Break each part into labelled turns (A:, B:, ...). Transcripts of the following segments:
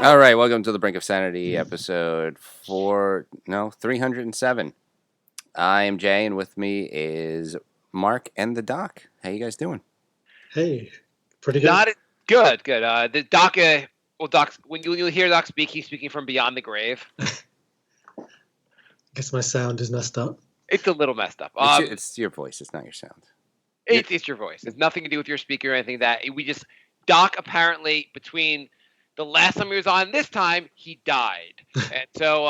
A: All right, welcome to the Brink of Sanity, episode 307. I am Jay, and with me is Mark and the Doc. How you guys doing?
B: Hey, pretty good.
C: Not good. The Doc, Doc, when you hear Doc speak, he's speaking from beyond the grave.
B: I guess my sound is messed up.
C: It's a little messed up.
A: It's your voice. It's not your sound.
C: It's your voice. It's nothing to do with your speaker or anything. Doc apparently between the last time he was on, this time he died, and so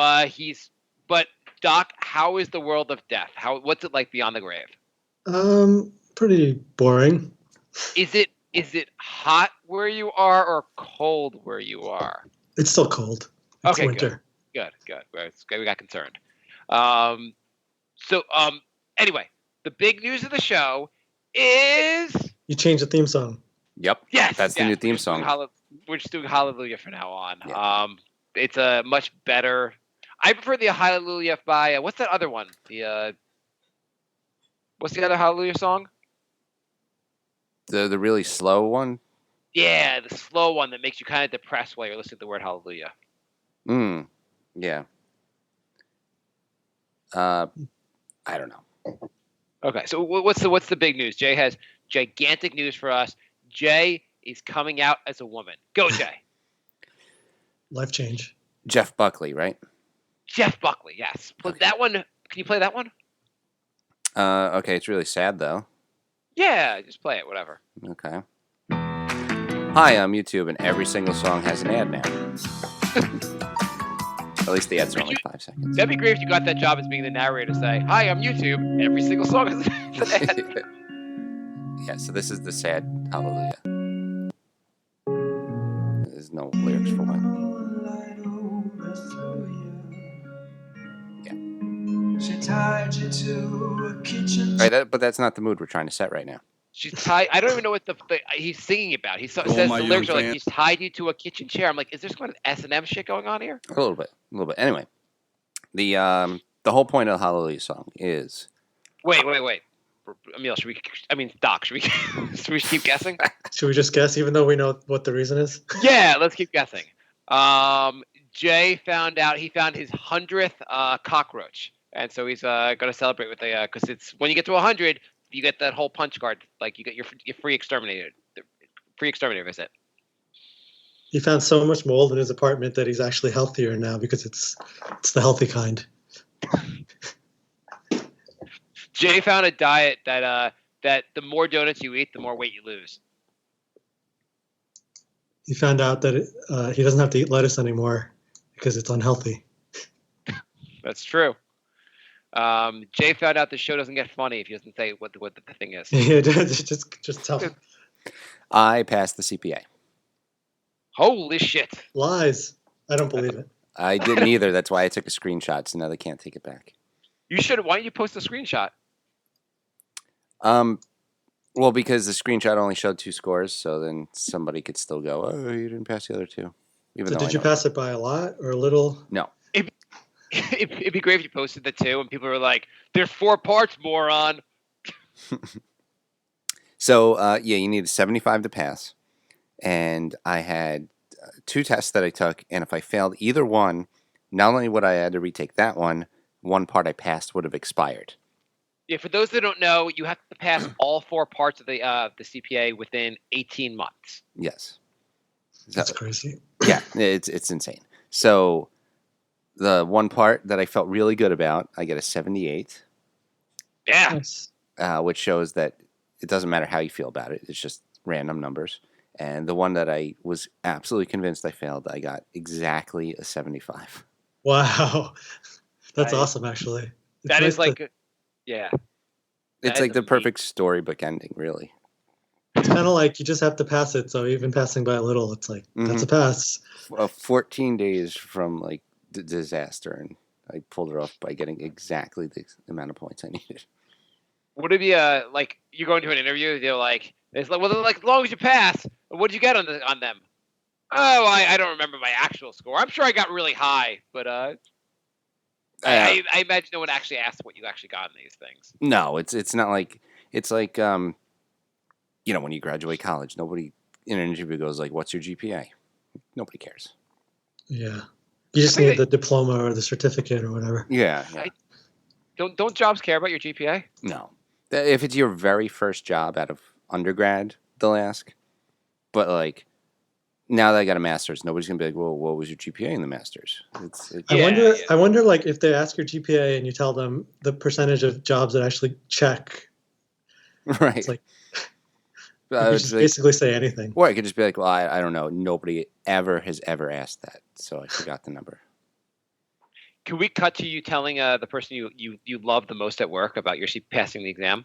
C: But Doc, how is the world of death? What's it like beyond the grave?
B: Pretty boring.
C: Is it hot where you are or cold where you are?
B: It's still cold. It's
C: okay,
B: winter.
C: Good. We got concerned. Anyway, the big news of the show is
B: you changed the theme song.
A: Yep.
C: Yes,
A: that's the new theme song.
C: We're just doing Hallelujah from now on.
A: Yeah.
C: It's a much better. I prefer the Hallelujah by what's that other one? What's the other Hallelujah song?
A: The really slow one.
C: Yeah, the slow one that makes you kind of depressed while you're listening to the word Hallelujah.
A: Yeah. I don't know.
C: Okay, so what's the big news? Jay has gigantic news for us. Jay is coming out as a woman. Go, Jay.
B: Life change.
A: Jeff Buckley, right?
C: Jeff Buckley, yes. Play that one. Can you play that one?
A: Okay, it's really sad, though.
C: Yeah, just play it, whatever.
A: Okay. Hi, I'm YouTube, and every single song has an ad now. At least the ads are only 5 seconds.
C: That'd be great if you got that job as being the narrator. Say, hi, I'm YouTube. Every single song has an ad.
A: Yeah, so this is the sad Hallelujah. There's no lyrics for one. Yeah.
D: She tied you to a kitchen.
A: Right, but that's not the mood we're trying to set right now.
C: She's tied. I don't even know what he's singing about. He says the lyrics are like, he's tied you to a kitchen chair. I'm like, is there some kind of S&M shit going on here?
A: A little bit. Anyway, the whole point of the Hallelujah song is...
C: Wait. Emil, Doc, should we keep guessing?
B: Should we just guess, even though we know what the reason is?
C: Yeah, let's keep guessing. Jay found his 100th cockroach, and so he's going to celebrate with because it's when you get to 100, you get that whole punch card, like you get your free exterminator visit.
B: He found so much mold in his apartment that he's actually healthier now because it's the healthy kind.
C: Jay found a diet that the more donuts you eat, the more weight you lose.
B: He found out that he doesn't have to eat lettuce anymore because it's unhealthy.
C: That's true. Jay found out the show doesn't get funny if he doesn't say what the thing is.
B: Yeah, just tell him.
A: I passed the CPA.
C: Holy shit.
B: Lies. I don't believe it.
A: I didn't either. That's why I took a screenshot, so now they can't take it back.
C: You should. Why don't you post a screenshot?
A: Well, because the screenshot only showed 2 scores, so then somebody could still go, oh, you didn't pass the other 2.
B: So did you pass it by a lot or a little?
A: No.
C: It'd be great if you posted the 2 and people were like, there's 4 parts, moron.
A: So, you need a 75 to pass. And I had 2 tests that I took, and if I failed either one, not only would I have to retake that one part I passed would have expired.
C: Yeah, for those that don't know, you have to pass all 4 parts of the CPA within 18 months.
A: Yes.
B: That's crazy.
A: Yeah, it's insane. So the one part that I felt really good about, I get a 78.
C: Yeah.
B: Nice.
A: Which shows that it doesn't matter how you feel about it. It's just random numbers. And the one that I was absolutely convinced I failed, I got exactly a 75.
B: Wow. That's awesome, actually.
C: That is like... Yeah.
A: It's like the perfect storybook ending, really.
B: It's kind of like you just have to pass it, so even passing by a little, it's like, that's a pass.
A: 14 days from, like, disaster, and I pulled it off by getting exactly the amount of points I needed.
C: Would it be like, you go into an interview, they're like, as long as you pass, what did you get on them? Oh, I don't remember my actual score. I'm sure I got really high, but I imagine no one actually asked what you actually got in these things.
A: No, it's not like it's like when you graduate college, nobody in an interview goes like, "What's your GPA?" Nobody cares.
B: Yeah. You just need the diploma or the certificate or whatever.
A: Yeah.
C: Don't jobs care about your GPA?
A: No. If it's your very first job out of undergrad, they'll ask. But like now that I got a master's, nobody's gonna be like, "Well, what was your GPA in the master's?"
B: I wonder, like, if they ask your GPA and you tell them the percentage of jobs that actually check.
A: Right.
B: It's like you just basically say anything.
A: Or I could just be like, "Well, I don't know. Nobody has ever asked that, so I forgot the number."
C: Can we cut to you telling the person you love the most at work about your passing the exam?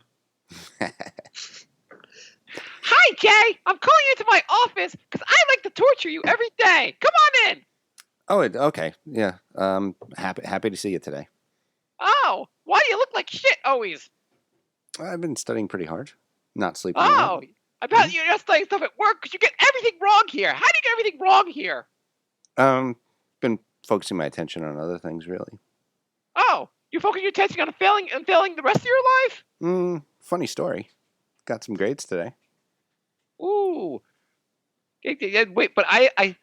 C: Hi, Jay. I'm calling you into my office because I like to torture you every day. Come on in.
A: Oh, okay. Yeah. Happy to see you today.
C: Oh, why do you look like shit always?
A: I've been studying pretty hard. Not sleeping.
C: Oh, I bet you're just studying stuff at work because you get everything wrong here. How do you get everything wrong here?
A: Been focusing my attention on other things, really.
C: Oh, you focus your attention on failing the rest of your life?
A: Funny story. Got some grades today.
C: Ooh. Wait, but I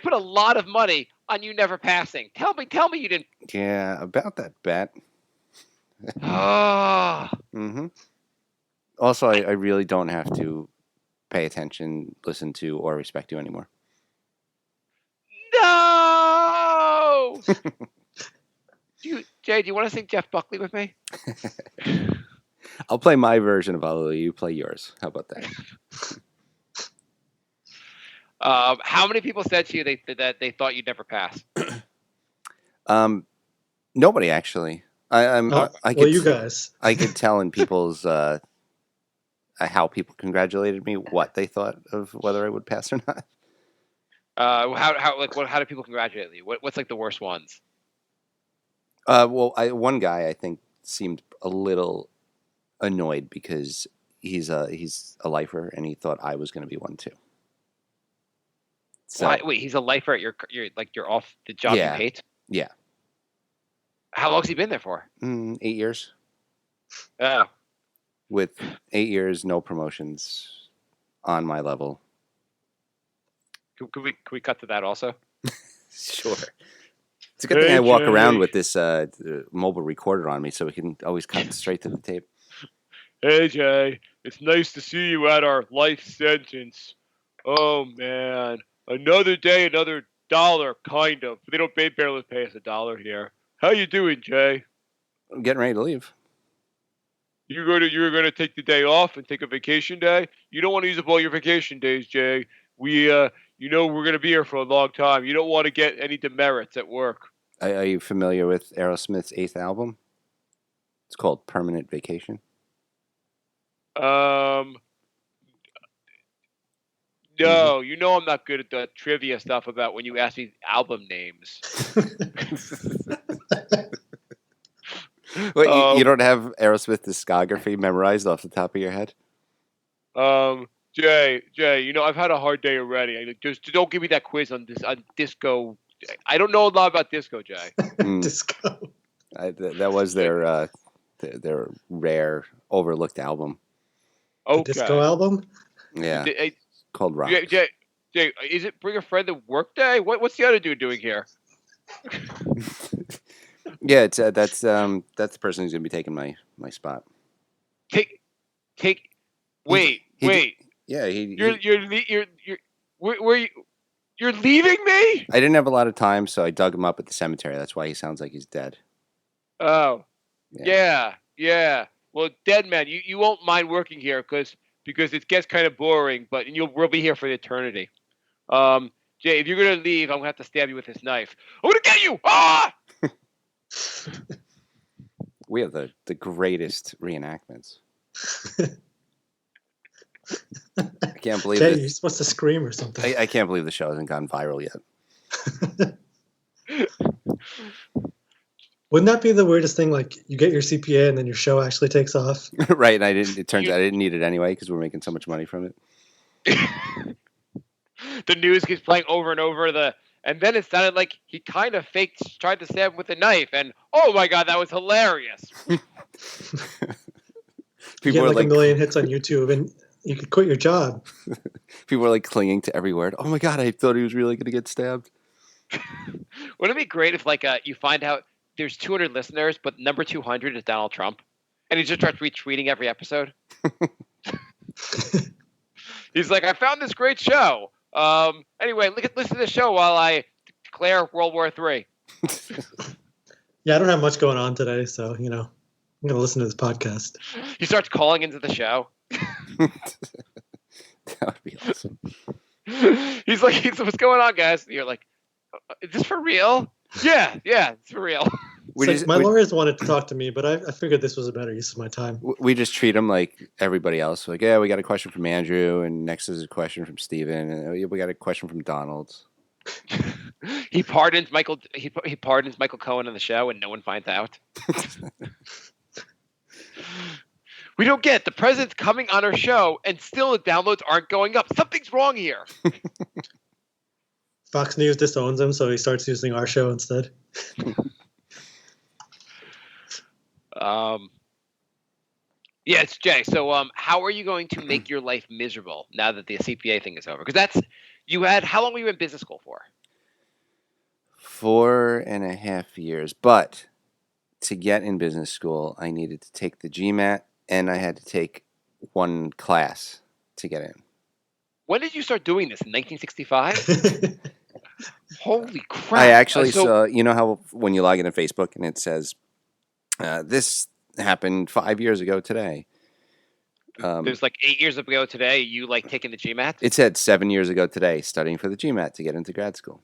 C: put a lot of money on you never passing. Tell me you didn't.
A: Yeah, about that bet.
C: Oh.
A: Also, I really don't have to pay attention, listen to, or respect you anymore.
C: No! Jay, do you want to sing Jeff Buckley with me?
A: I'll play my version of Hallelujah. You play yours. How about that?
C: How many people said to you that they thought you'd never pass?
A: Nobody actually.
B: You guys.
A: I could tell in people's how people congratulated me, what they thought of whether I would pass or not.
C: How do people congratulate you? What's like the worst ones?
A: One guy I think seemed a little annoyed because he's a lifer and he thought I was going to be one too. So
C: wait, he's a lifer at you're off the job you hate?
A: Yeah.
C: How long's he been there for?
A: 8 years.
C: Oh.
A: With 8 years, no promotions on my level.
C: Can we cut to that also?
A: Sure. It's a good thing I walk around with this mobile recorder on me so we can always cut straight to the tape.
C: Hey, Jay. It's nice to see you at our life sentence. Oh, man. Another day, another dollar, kind of. They barely pay us $1 here. How you doing, Jay?
A: I'm getting ready to leave.
C: You're gonna take the day off and take a vacation day? You don't want to use up all your vacation days, Jay. We're gonna be here for a long time. You don't want to get any demerits at work.
A: Are you familiar with Aerosmith's 8th album? It's called Permanent Vacation.
C: No, I'm not good at the trivia stuff about when you ask me album names.
A: Wait, you don't have Aerosmith discography memorized off the top of your head?
C: Jay, I've had a hard day already. Just don't give me that quiz on disco. I don't know a lot about disco, Jay.
B: Disco.
A: That was their rare overlooked album.
B: Okay. The disco album?
A: Yeah. Called Rock.
C: Jay, is it Bring a Friend to Work Day? What's the other dude doing here?
A: Yeah, it's that's the person who's gonna be taking my spot. Wait. Yeah, you're leaving me? I didn't have a lot of time, so I dug him up at the cemetery. That's why he sounds like he's dead.
C: Oh, yeah. Well, dead man, you won't mind working here because it gets kind of boring, but we'll be here for eternity. Jay, if you're gonna leave, I'm gonna have to stab you with this knife. I'm gonna get you! Ah!
A: We have the greatest reenactments. I can't believe
B: Jay, you're supposed to scream or something.
A: I can't believe the show hasn't gone viral yet.
B: Wouldn't that be the weirdest thing? Like, you get your CPA and then your show actually takes off.
A: Right, and it turns out I didn't need it anyway because we're making so much money from it.
C: the news keeps playing over and over. And then it sounded like he kind of tried to stab him with a knife. And oh my God, that was hilarious.
B: You
A: People
B: get
A: are
B: like a million hits on YouTube, and you could quit your job.
A: people are like clinging to every word. Oh my God, I thought he was really going to get stabbed.
C: Wouldn't it be great if you find out there's 200 listeners, but number 200 is Donald Trump, and he just starts retweeting every episode? He's like, I found this great show. Anyway, listen to the show while I declare World War III.
B: Yeah, I don't have much going on today, so I'm going to listen to this podcast.
C: He starts calling into the show.
A: That would be awesome.
C: He's like, what's going on, guys? And you're like, is this for real? Yeah, it's for real.
B: My lawyers wanted to talk to me, but I figured this was a better use of my time.
A: We just treat them like everybody else. Like, yeah, we got a question from Andrew, and next is a question from Steven, and we got a question from Donald.
C: He pardons Michael. He pardons Michael Cohen on the show, and no one finds out. We don't get the president's coming on our show, and still the downloads aren't going up. Something's wrong here.
B: Fox News disowns him, so he starts using our show instead.
C: Yeah, it's Jay. So, how are you going to make your life miserable now that the CPA thing is over? Because how long were you in business school for?
A: 4.5 years. But to get in business school, I needed to take the GMAT, and I had to take one class to get in.
C: When did you start doing this? In 1965? Holy crap!
A: I actually saw. You know how when you log into Facebook and it says, "This happened 5 years ago today."
C: There's like 8 years ago today. You taking the GMAT?
A: It said 7 years ago today, studying for the GMAT to get into grad school.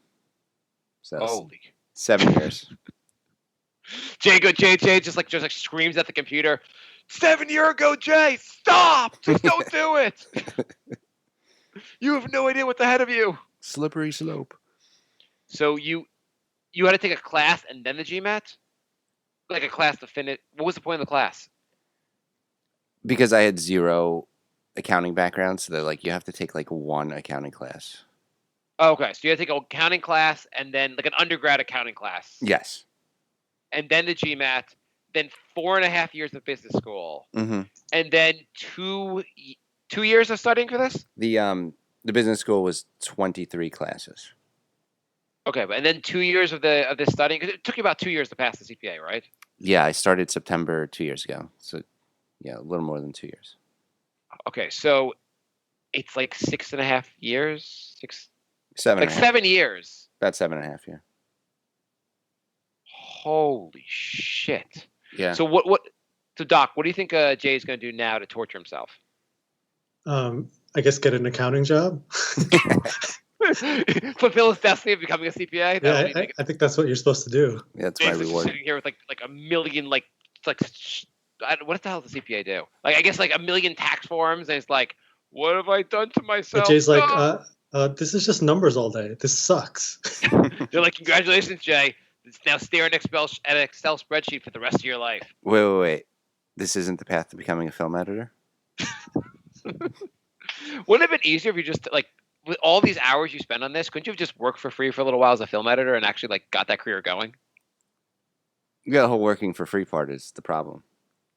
A: So
C: holy
A: 7 years.
C: Jay just screams at the computer. 7 years ago, Jay, stop! Just don't do it. You have no idea what's ahead of you.
A: Slippery slope.
C: So you had to take a class and then the GMAT? Like a class to finish. What was the point of the class?
A: Because I had zero accounting background, so they're like, you have to take one accounting class.
C: Okay, so you had to take an accounting class and then an undergrad accounting class.
A: Yes.
C: And then the GMAT, then 4.5 years of business school.
A: Mm-hmm.
C: And then two years of studying for this?
A: The business school was 23 classes.
C: Okay, and then 2 years of this studying, because it took you about 2 years to pass the CPA, right?
A: Yeah, I started September 2 years ago. So, yeah, a little more than 2 years.
C: Okay, so it's 6.5 years?
A: 7
C: 7 years.
A: About 7.5, yeah.
C: Holy shit.
A: Yeah.
C: So So Doc, what do you think Jay is going to do now to torture himself?
B: I guess get an accounting job.
C: Fulfill his destiny of becoming a CPA.
B: Yeah, I think that's what you're supposed to do.
A: Yeah, that's my reward.
C: Sitting here with a million what the hell does the CPA do? I guess a million tax forms, and it's what have I done to myself?
B: But Jay's this is just numbers all day. This sucks.
C: They're like, congratulations, Jay. Now stare at an Excel spreadsheet for the rest of your life.
A: Wait. This isn't the path to becoming a film editor?
C: Wouldn't it have been easier if you just with all these hours you spend on this, couldn't you have just worked for free for a little while as a film editor and actually got that career going?
A: Yeah, the whole working for free part is the problem.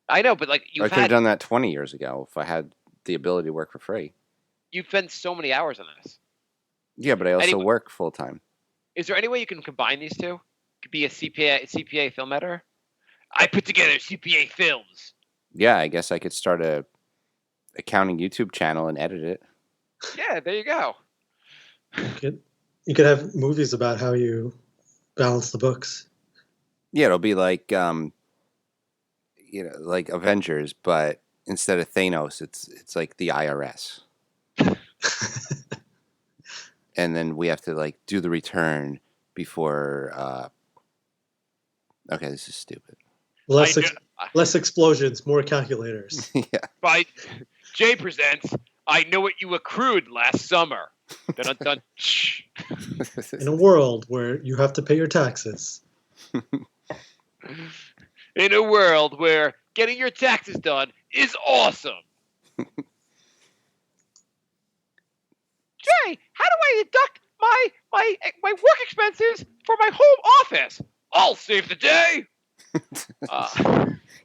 C: I know, but I
A: could have done that 20 years ago if I had the ability to work for free.
C: You've spent so many hours on this.
A: Yeah, but I also work full time.
C: Is there any way you can combine these two? Could be a CPA film editor? I put together CPA films.
A: Yeah, I guess I could start a accounting YouTube channel and edit it.
C: Yeah, there you go.
B: You could have movies about how you balance the books.
A: Yeah, it'll be like Avengers, but instead of Thanos, it's like the IRS. And then we have to do the return before. Okay, this is stupid.
B: Less explosions, more calculators.
A: Yeah.
C: By Jay presents, I Know What You Accrued Last Summer. Dun, dun,
B: In a world where you have to pay your taxes.
C: In a world where getting your taxes done is awesome. Jay, how do I deduct my work expenses for my home office? I'll save the day.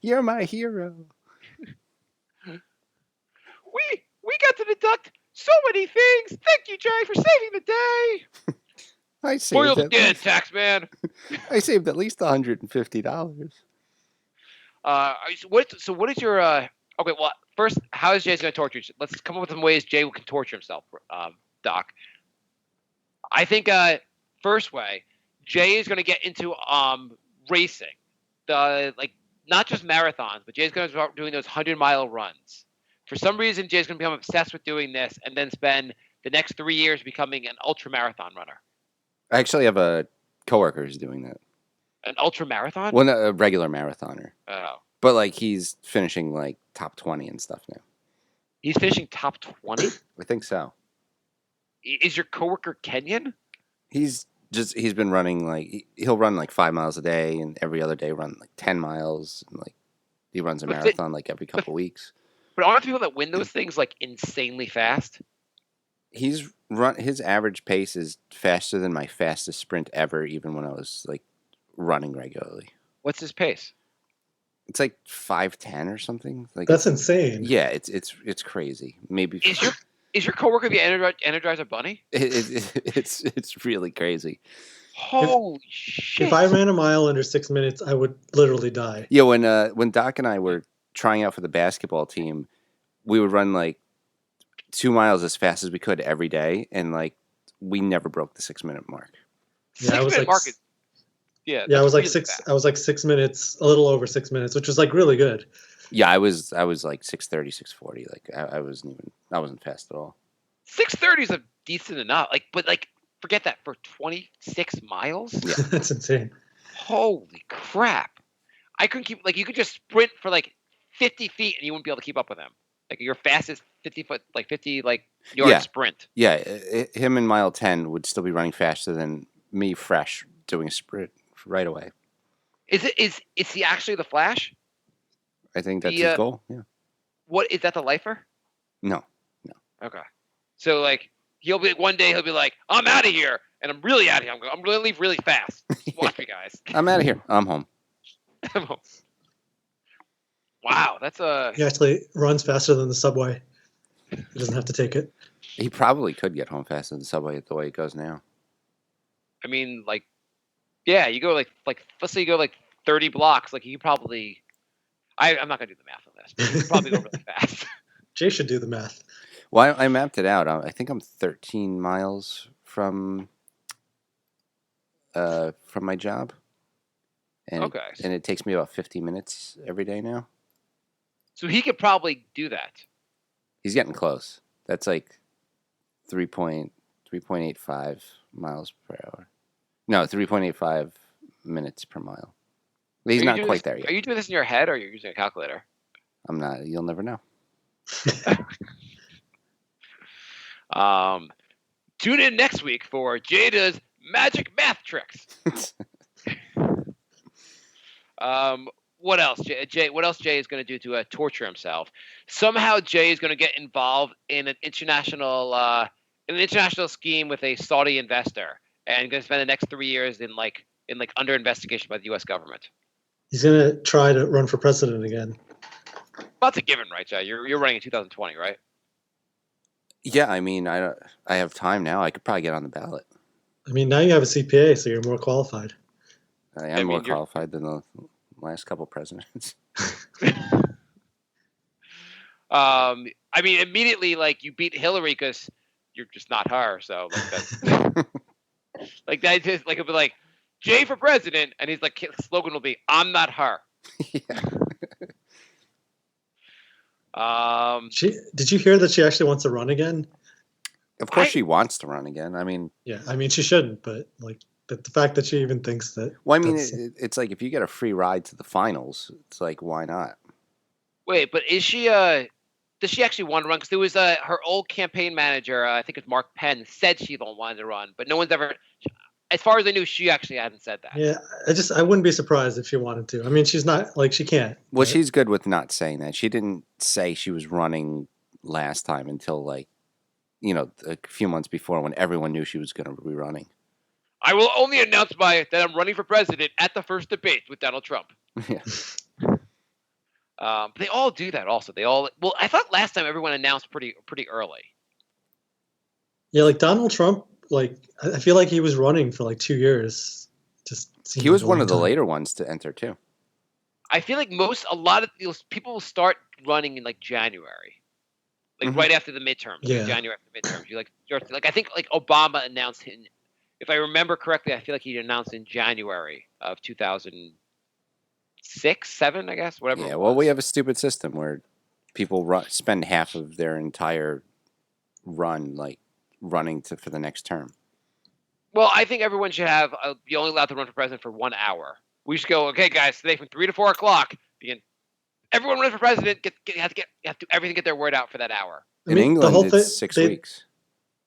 A: You're my hero.
C: We got to deduct so many things. Thank you, Jay, for saving the day.
A: I
C: Spoiled
A: saved
C: dead, tax man.
A: I saved at least $150.
C: So what is your okay? Well, first, how is Jay going to torture you? Let's come up with some ways Jay can torture himself, Doc. I think first way, Jay is going to get into racing, not just marathons, but Jay's going to start doing those 100-mile runs. For some reason, Jay's going to become obsessed with doing this, and then spend the next 3 years becoming an ultra marathon runner.
A: I actually have a coworker who's doing that.
C: An ultra marathon?
A: Well, a regular marathoner.
C: Oh.
A: But like he's finishing like top 20 and stuff now.
C: He's finishing top 20?
A: I think so.
C: Is your coworker Kenyan?
A: He's been running like he'll run like 5 miles a day, and every other day run like 10 miles. And like he runs a marathon like every couple weeks.
C: But aren't people that win those things like insanely fast?
A: His average pace is faster than my fastest sprint ever, even when I was like running regularly.
C: What's his pace?
A: It's like 5:10 or something. Like
B: That's insane.
A: Yeah, it's crazy. Maybe
C: is your coworker the Energizer Bunny?
A: It's really crazy.
C: Holy shit!
B: If I ran a mile under 6 minutes, I would literally die.
A: Yeah, when Doc and I were trying out for the basketball team, we would run like 2 miles as fast as we could every day, and like we never broke the 6 minute mark.
B: Yeah, I was like,
C: mark.
B: I was like fast. I was like 6 minutes, a little over 6 minutes, which was like really good.
A: Yeah, I was like 6:30, 6:40. Like I wasn't fast at all.
C: 6:30 is a decent enough. But forget that for 26 miles.
A: Yeah,
B: that's insane.
C: Holy crap! I couldn't keep you could just sprint for like 50 feet and you wouldn't be able to keep up with him. Like your fastest 50 yard sprint.
A: Yeah, him in mile 10 would still be running faster than me fresh doing a sprint right away.
C: Is he actually the Flash?
A: I think that's his goal. Yeah.
C: What is that, the lifer?
A: No.
C: Okay. So one day he'll be like, I'm out of here, and I'm really out of here. I'm going to leave really fast. Just watch me, guys.
A: I'm out of here. I'm home.
C: I'm home. Wow, that's
B: He actually runs faster than the subway. He doesn't have to take it.
A: He probably could get home faster than the subway the way it goes now.
C: I mean, you go let's say you go 30 blocks. You probably, I'm not gonna do the math on this, but you could probably go really fast.
B: Jay should do the math.
A: Well, I mapped it out. I think I'm 13 miles from my job, and
C: okay,
A: and it takes me about 50 minutes every day now.
C: So he could probably do that.
A: He's getting close. That's like 3.85 miles per hour. No, 3.85 minutes per mile. He's not quite there yet.
C: Are you doing this in your head, or are you using a calculator?
A: I'm not. You'll never know.
C: Tune in next week for Jada's magic math tricks. What else, Jay? What else Jay is going to do to torture himself? Somehow Jay is going to get involved in an international scheme with a Saudi investor, and going to spend the next 3 years in under investigation by the U.S. government.
B: He's going to try to run for president again.
C: Well, that's a given, right, Jay? You're running in 2020, right?
A: Yeah, I mean, I have time now. I could probably get on the ballot.
B: I mean, now you have a CPA, so you're more qualified.
A: I am more qualified than the last couple presidents.
C: I mean, immediately, you beat Hillary because you're just not her. So, that's that just it'll be like Jay for president, and his slogan will be "I'm not her."
A: Yeah.
B: Did you hear that she actually wants to run again?
A: Of course, she wants to run again. I mean,
B: yeah, I mean she shouldn't, but the fact that she even thinks that.
A: Well, I mean, it's like if you get a free ride to the finals, it's like why not?
C: Wait, but is she? Does she actually want to run? Because there was her old campaign manager, I think it's Marc Penn, said she don't want to run, but no one's ever. As far as I knew, she actually hadn't said that.
B: Yeah, I wouldn't be surprised if she wanted to. I mean, she's not she can't.
A: Well, she's good with not saying that. She didn't say she was running last time until a few months before when everyone knew she was going to be running.
C: I will only announce that I'm running for president at the first debate with Donald Trump.
A: Yeah.
C: They all do that. Also, I thought last time everyone announced pretty early.
B: Yeah, like Donald Trump, like I feel like he was running for like 2 years. Just seemed
A: He was
B: like a
A: one
B: long
A: of the
B: time.
A: later ones to enter too.
C: I feel like a lot of people will start running in like January, like
A: Mhm.
C: right after the midterms.
B: Yeah.
C: Like January after the midterms. You like I think like Obama announced in, if I remember correctly, I feel like he announced in January of 2006, 7, I guess, whatever.
A: Yeah,
C: it
A: well,
C: was.
A: we have a stupid system where people spend half of their entire run like running for the next term.
C: Well, I think everyone should have be only allowed to run for president for 1 hour. We should go, okay, guys, today from 3 to 4 o'clock. Everyone run for president. You have to do everything, get their word out for that hour.
B: I
A: In
B: mean,
A: England,
B: the whole
A: it's
B: thing,
A: 6
B: they,
A: weeks.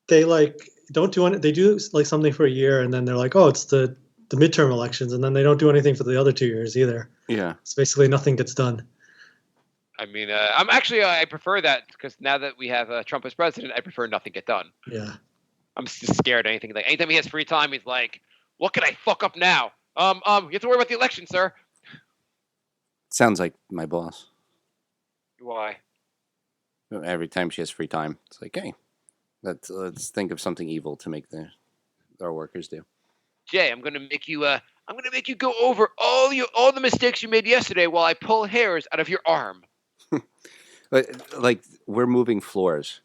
B: They like don't do any. They do like something for a year, and then they're like, "Oh, it's the midterm elections," and then they don't do anything for the other 2 years either.
A: Yeah.
B: It's basically nothing gets done.
C: I mean, I'm actually I prefer that because now that we have Trump as president, I prefer nothing get done.
B: Yeah.
C: I'm just scared of anything. Like anytime he has free time, he's like, "What can I fuck up now? You have to worry about the election, sir."
A: Sounds like my boss.
C: Why?
A: Every time she has free time, it's like, hey, let's think of something evil to make our workers do.
C: Jay, I'm gonna make you go over all the mistakes you made yesterday while I pull hairs out of your arm.
A: But like we're moving floors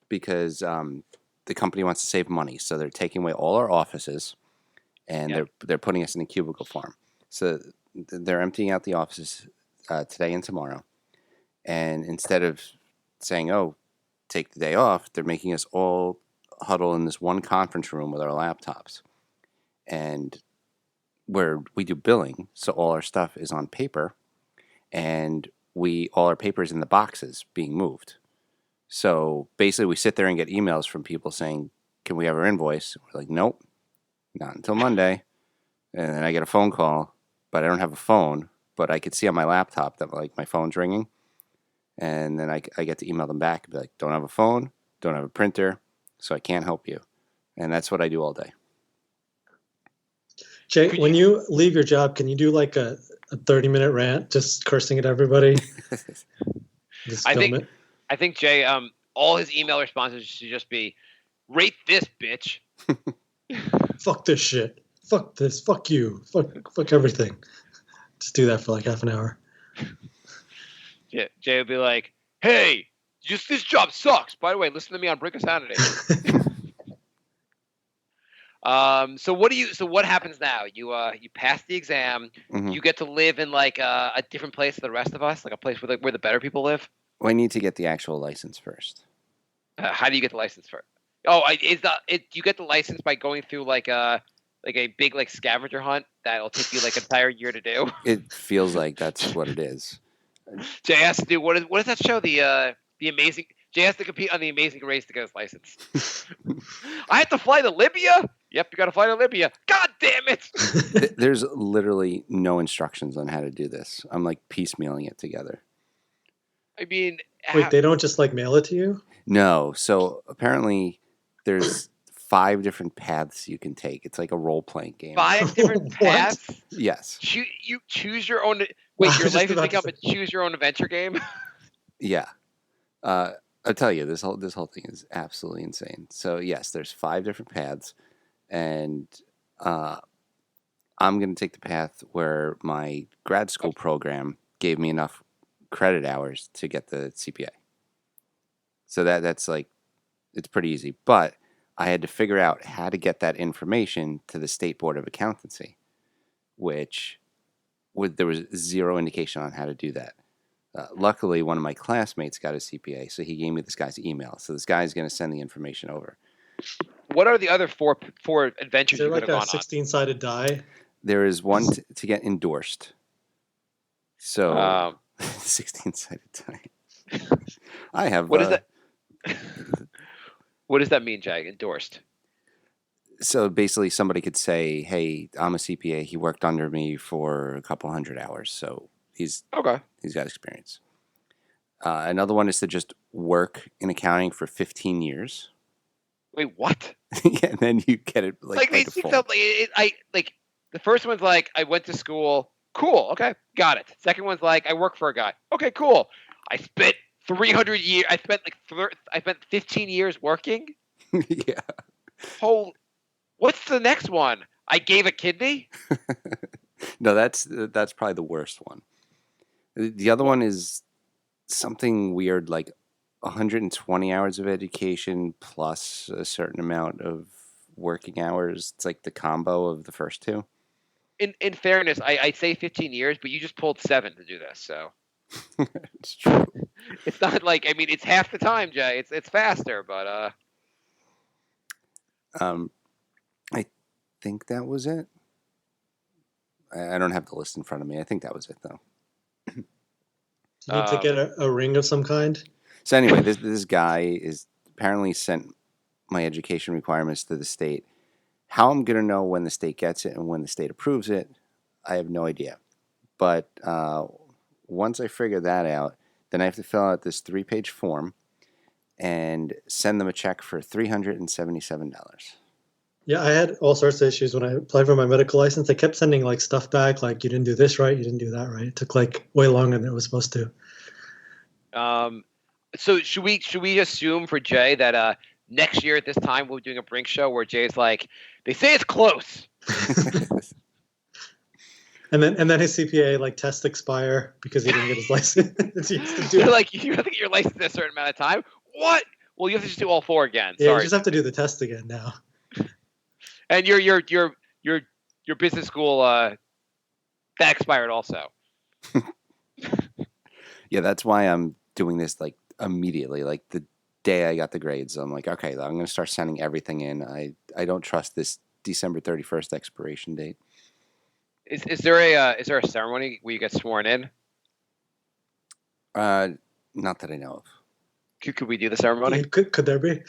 A: because the company wants to save money, so they're taking away all our offices, and they're putting us in a cubicle farm. So they're emptying out the offices today and tomorrow, and instead of saying, "Oh, take the day off," they're making us all huddle in this one conference room with our laptops, and where we do billing, so all our stuff is on paper, and all our paper is in the boxes being moved. So basically, we sit there and get emails from people saying, "Can we have our invoice?" We're like, "Nope, not until Monday." And then I get a phone call, but I don't have a phone, but I could see on my laptop that like my phone's ringing, and then I get to email them back and be like, "Don't have a phone, don't have a printer, so I can't help you." And that's what I do all day.
B: Jay, when you leave your job, can you do like a 30-minute rant just cursing at everybody? Just film it.
C: I think Jay, all his email responses should just be, "Rate this, bitch."
B: Fuck this shit. Fuck this. Fuck you. Fuck everything. Just do that for like half an hour.
C: Jay would be like, "Hey, this job sucks. By the way, listen to me on Brink of Sanity." So what happens now? You pass the exam.
A: Mhm.
C: You get to live in like a different place than the rest of us, like a place where the better people live.
A: Well, I need to get the actual license first.
C: How do you get the license for it? Oh, you get the license by going through like a big like scavenger hunt that'll take you like an entire year to do.
A: It feels like that's what it is.
C: Jay has to do what does that show? The amazing. Jay has to compete on the Amazing Race to get his license. I have to fly to Libya. Yep, you got to fly to Libya. God damn it!
A: There's literally no instructions on how to do this. I'm like piecemealing it together.
C: I mean,
B: Wait, they don't just like mail it to you?
A: No. So apparently there's 5 different paths you can take. It's like a role-playing game.
C: 5 different
B: What?
C: paths.
A: Yes.
C: You choose your own.
B: I
C: Wait,
B: was
C: your
B: just
C: life has
B: about to
C: become a choose your own adventure game.
A: Yeah. I'll tell you, this whole thing is absolutely insane. So yes, there's 5 different paths, and I'm going to take the path where my grad school program gave me enough credit hours to get the CPA. So that's like, it's pretty easy. But I had to figure out how to get that information to the State Board of Accountancy, which there was zero indication on how to do that. Luckily, one of my classmates got a CPA, so he gave me this guy's email. So this guy's going to send the information over.
C: What are the other four
B: Is
C: adventures
B: there
C: you could
B: like
C: have
B: a
C: gone on?
B: 16-sided die?
A: There is one to get endorsed. So 16-sided die. I have.
C: What is that? What does that mean, Jag? Endorsed.
A: So basically, somebody could say, "Hey, I'm a CPA. He worked under me for a couple hundred hours, so he's
C: Okay.
A: got experience." Another one is to just work in accounting for 15 years.
C: Wait, what?
A: Yeah, and then you get it
C: Like
A: by
C: they
A: default.
C: felt like the first one's like I went to school. Cool. Okay, got it. Second one's like I work for a guy. Okay, cool. I spent 300 years. I spent 15 years working.
A: Yeah.
C: What's the next one? I gave a kidney.
A: No, that's probably the worst one. The other one is something weird like 120 hours of education plus a certain amount of working hours. It's like the combo of the first two.
C: In fairness, I say 15 years, but you just pulled 7 to do this, so
A: It's true.
C: it's not like it's half the time, Jay. It's faster, but
A: I think that was it. I don't have the list in front of me. I think that was it though.
B: Do you need to get a ring of some kind?
A: So anyway, this guy is apparently sent my education requirements to the state. How I'm going to know when the state gets it and when the state approves it, I have no idea. But once I figure that out, then I have to fill out this 3-page form and send them a check for $377.
B: Yeah, I had all sorts of issues when I applied for my medical license. They kept sending like stuff back, like you didn't do this right, you didn't do that right. It took like way longer than it was supposed to.
C: So should we assume for Jay that next year at this time we're doing a Brink show where Jay's like, they say it's close.
B: And then his CPA like tests expire because he didn't get his license. He has to do
C: You're like, you have to get your license in a certain amount of time. What? Well, you have to just do all 4 again.
B: Yeah,
C: Sorry.
B: you just have to do the test again now.
C: And your business school that expired also.
A: Yeah, that's why I'm doing this like immediately. Like the day I got the grades, I'm like, okay, I'm going to start sending everything in. I don't trust this December 31st expiration date.
C: Is there a ceremony where you get sworn in?
A: Not that I know of.
C: Could we do the ceremony?
B: Could there be?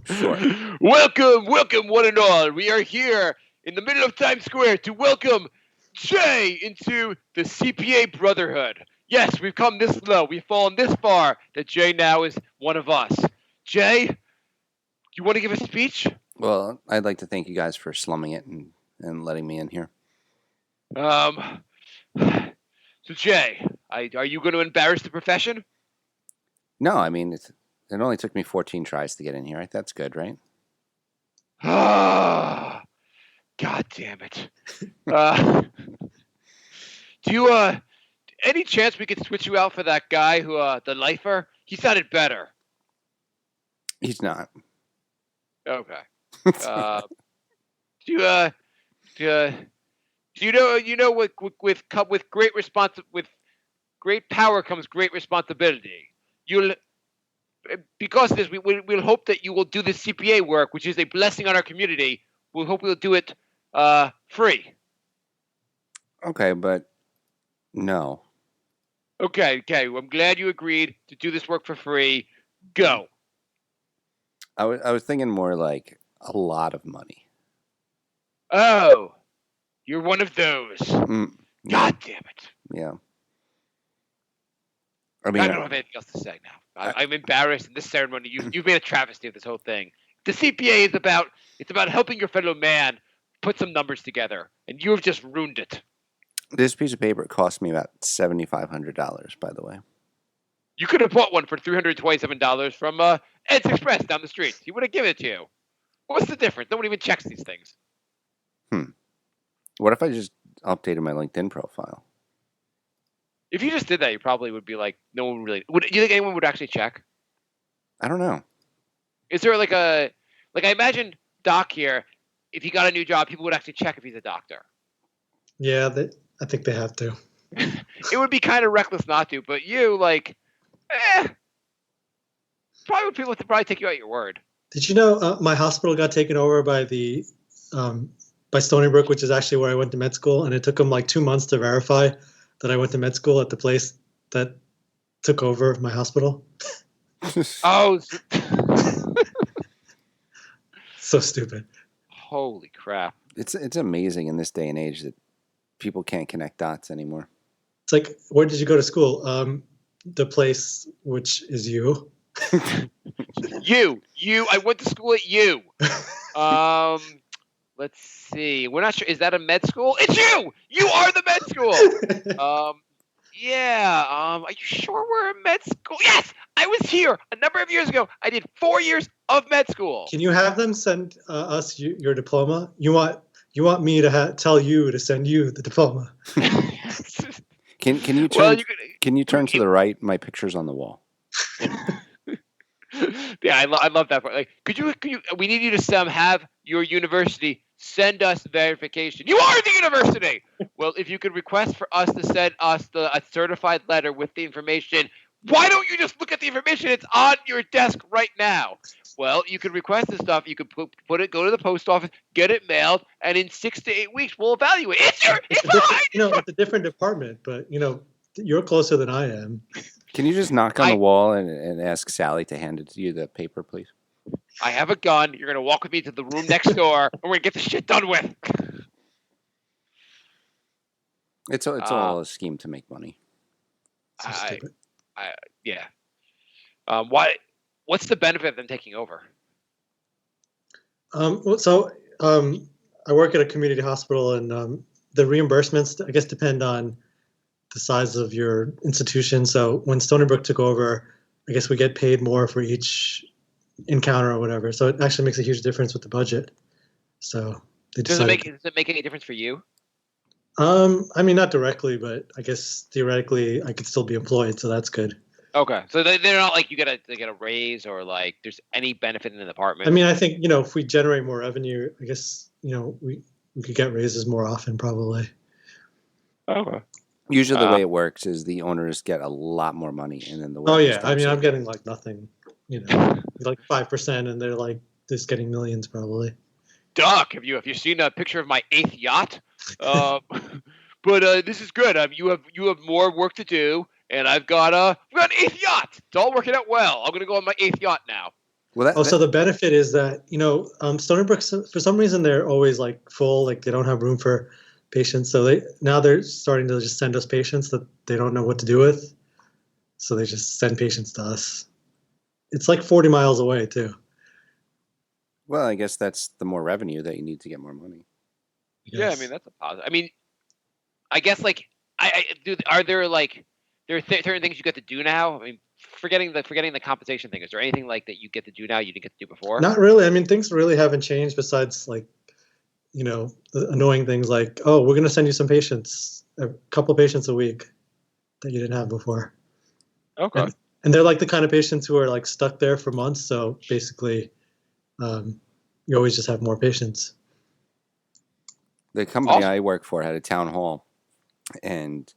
A: Sure.
C: Welcome, one and all. We are here in the middle of Times Square to welcome Jay into the CPA Brotherhood. Yes, we've come this low. We've fallen this far that Jay now is one of us. Jay, you want to give a speech?
A: Well, I'd like to thank you guys for slumming it and letting me in here.
C: So Jay, are you going to embarrass the profession?
A: No, I mean, it only took me 14 tries to get in here. That's good, right?
C: Ah, God damn it. Do you, any chance we could switch you out for that guy who, the lifer? He sounded better.
A: He's not.
C: Okay. Do you know with great power comes great responsibility. Because of this, we'll hope that you will do the CPA work, which is a blessing on our community. We'll hope you'll do it free.
A: Okay, but no.
C: Okay. I'm glad you agreed to do this work for free. Go.
A: I was thinking more like a lot of money.
C: Oh, you're one of those. God damn it.
A: Yeah. I mean,
C: I don't have anything else to say now. I'm embarrassed in this ceremony. You've made a travesty of this whole thing. The CPA is about helping your fellow man put some numbers together, and you have just ruined it.
A: This piece of paper cost me about $7,500, by the way.
C: You could have bought one for $327 from Ed's Express down the street. He would have given it to you. What's the difference? No one even checks these things.
A: What if I just updated my LinkedIn profile?
C: If you just did that, you probably would be like, no one really. Do you think anyone would actually check?
A: I don't know.
C: Is there I imagine Doc here, if he got a new job, people would actually check if he's a doctor.
B: Yeah, I think they have to.
C: It would be kind of reckless not to, but you, probably people would probably take you at your word.
B: Did you know my hospital got taken over by by Stony Brook, which is actually where I went to med school, and it took them like 2 months to verify that I went to med school at the place that took over my hospital.
C: Oh,
B: so stupid.
C: Holy crap!
A: It's amazing in this day and age that people can't connect dots anymore.
B: It's like, where did you go to school? the place, which is you.
C: You. I went to school at you. Let's see. We're not sure. Is that a med school? It's you. You are the med school. Yeah. Are you sure we're a med school? Yes. I was here a number of years ago. I did 4 years of med school.
B: Can you have them send us your diploma? You want me to tell you to send you the diploma?
A: Can you turn can you turn to the right? My picture's on the wall.
C: Yeah, I love that part. Like, could you? We need you to have your university send us verification. You are the university. Well, if you could request for us to send us a certified letter with the information, why don't you just look at the information? It's on your desk right now. Well, you could request this stuff. You could go to the post office, get it mailed, and in 6 to 8 weeks, we'll evaluate. It's behind.
B: It's a different department, but you're closer than I am.
A: Can you just knock on the wall and ask Sally to hand it to you, the paper, please?
C: I have a gun. You're going to walk with me to the room next door, and we're going to get the shit done with.
A: It's all a scheme to make money.
C: Yeah. What's the benefit of them taking over?
B: I work at a community hospital, and the reimbursements, I guess, depend on the size of your institution. So when Stony Brook took over, I guess we get paid more for each encounter or whatever. So it actually makes a huge difference with the budget. So
C: does it make any difference for you?
B: I mean, not directly, but I guess theoretically I could still be employed, so that's good.
C: Okay, so they're not like they get a raise or like there's any benefit in the department.
B: I mean, I think if we generate more revenue, I guess we could get raises more often, probably.
C: Okay.
A: Usually, the way it works is the owners get a lot more money, and then the
B: I mean, I'm getting like nothing, like 5%, and they're like just getting millions probably.
C: Doc, have you seen a picture of my 8th yacht? But this is good. You have more work to do, and I've got an 8th yacht. It's all working out well. I'm going to go on my 8th yacht now.
B: Well, so the benefit is that Stony Brook, for some reason they're always like full, like they don't have room for patients. So they're starting to just send us patients that they don't know what to do with. So they just send patients to us. It's like 40 miles away too.
A: Well, I guess that's the more revenue that you need to get more money.
C: Yeah, I mean that's a positive. I mean, I guess like are there certain things you get to do now? I mean, forgetting the compensation thing. Is there anything like that you get to do now you didn't get to do before?
B: Not really. I mean, things really haven't changed besides like the annoying things like, oh, we're going to send you some patients, a couple patients a week that you didn't have before.
C: Okay.
B: And they're like the kind of patients who are like stuck there for months. So basically, you always just have more patients.
A: The company I work for had a town hall, and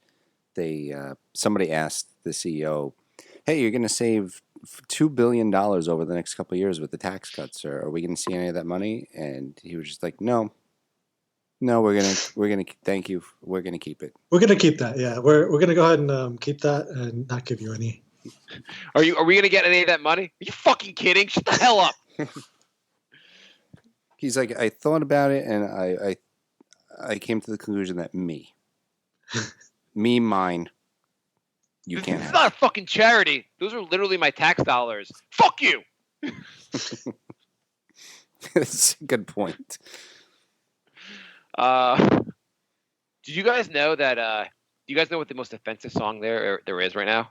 A: somebody asked the CEO, "Hey, you're going to save $2 billion over the next couple of years with the tax cuts, or are we going to see any of that money?" And he was just like, "No, we're gonna thank you. We're gonna keep it.
B: We're gonna keep that. Yeah, we're gonna go ahead and keep that and not give you any."
C: Are we gonna get any of that money? Are you fucking kidding? Shut the hell up.
A: He's like, I thought about it, and I came to the conclusion that mine. You can't.
C: It's not a fucking charity. Those are literally my tax dollars. Fuck you.
A: That's a good point.
C: Did you guys know that? Do you guys know what the most offensive song there is right now?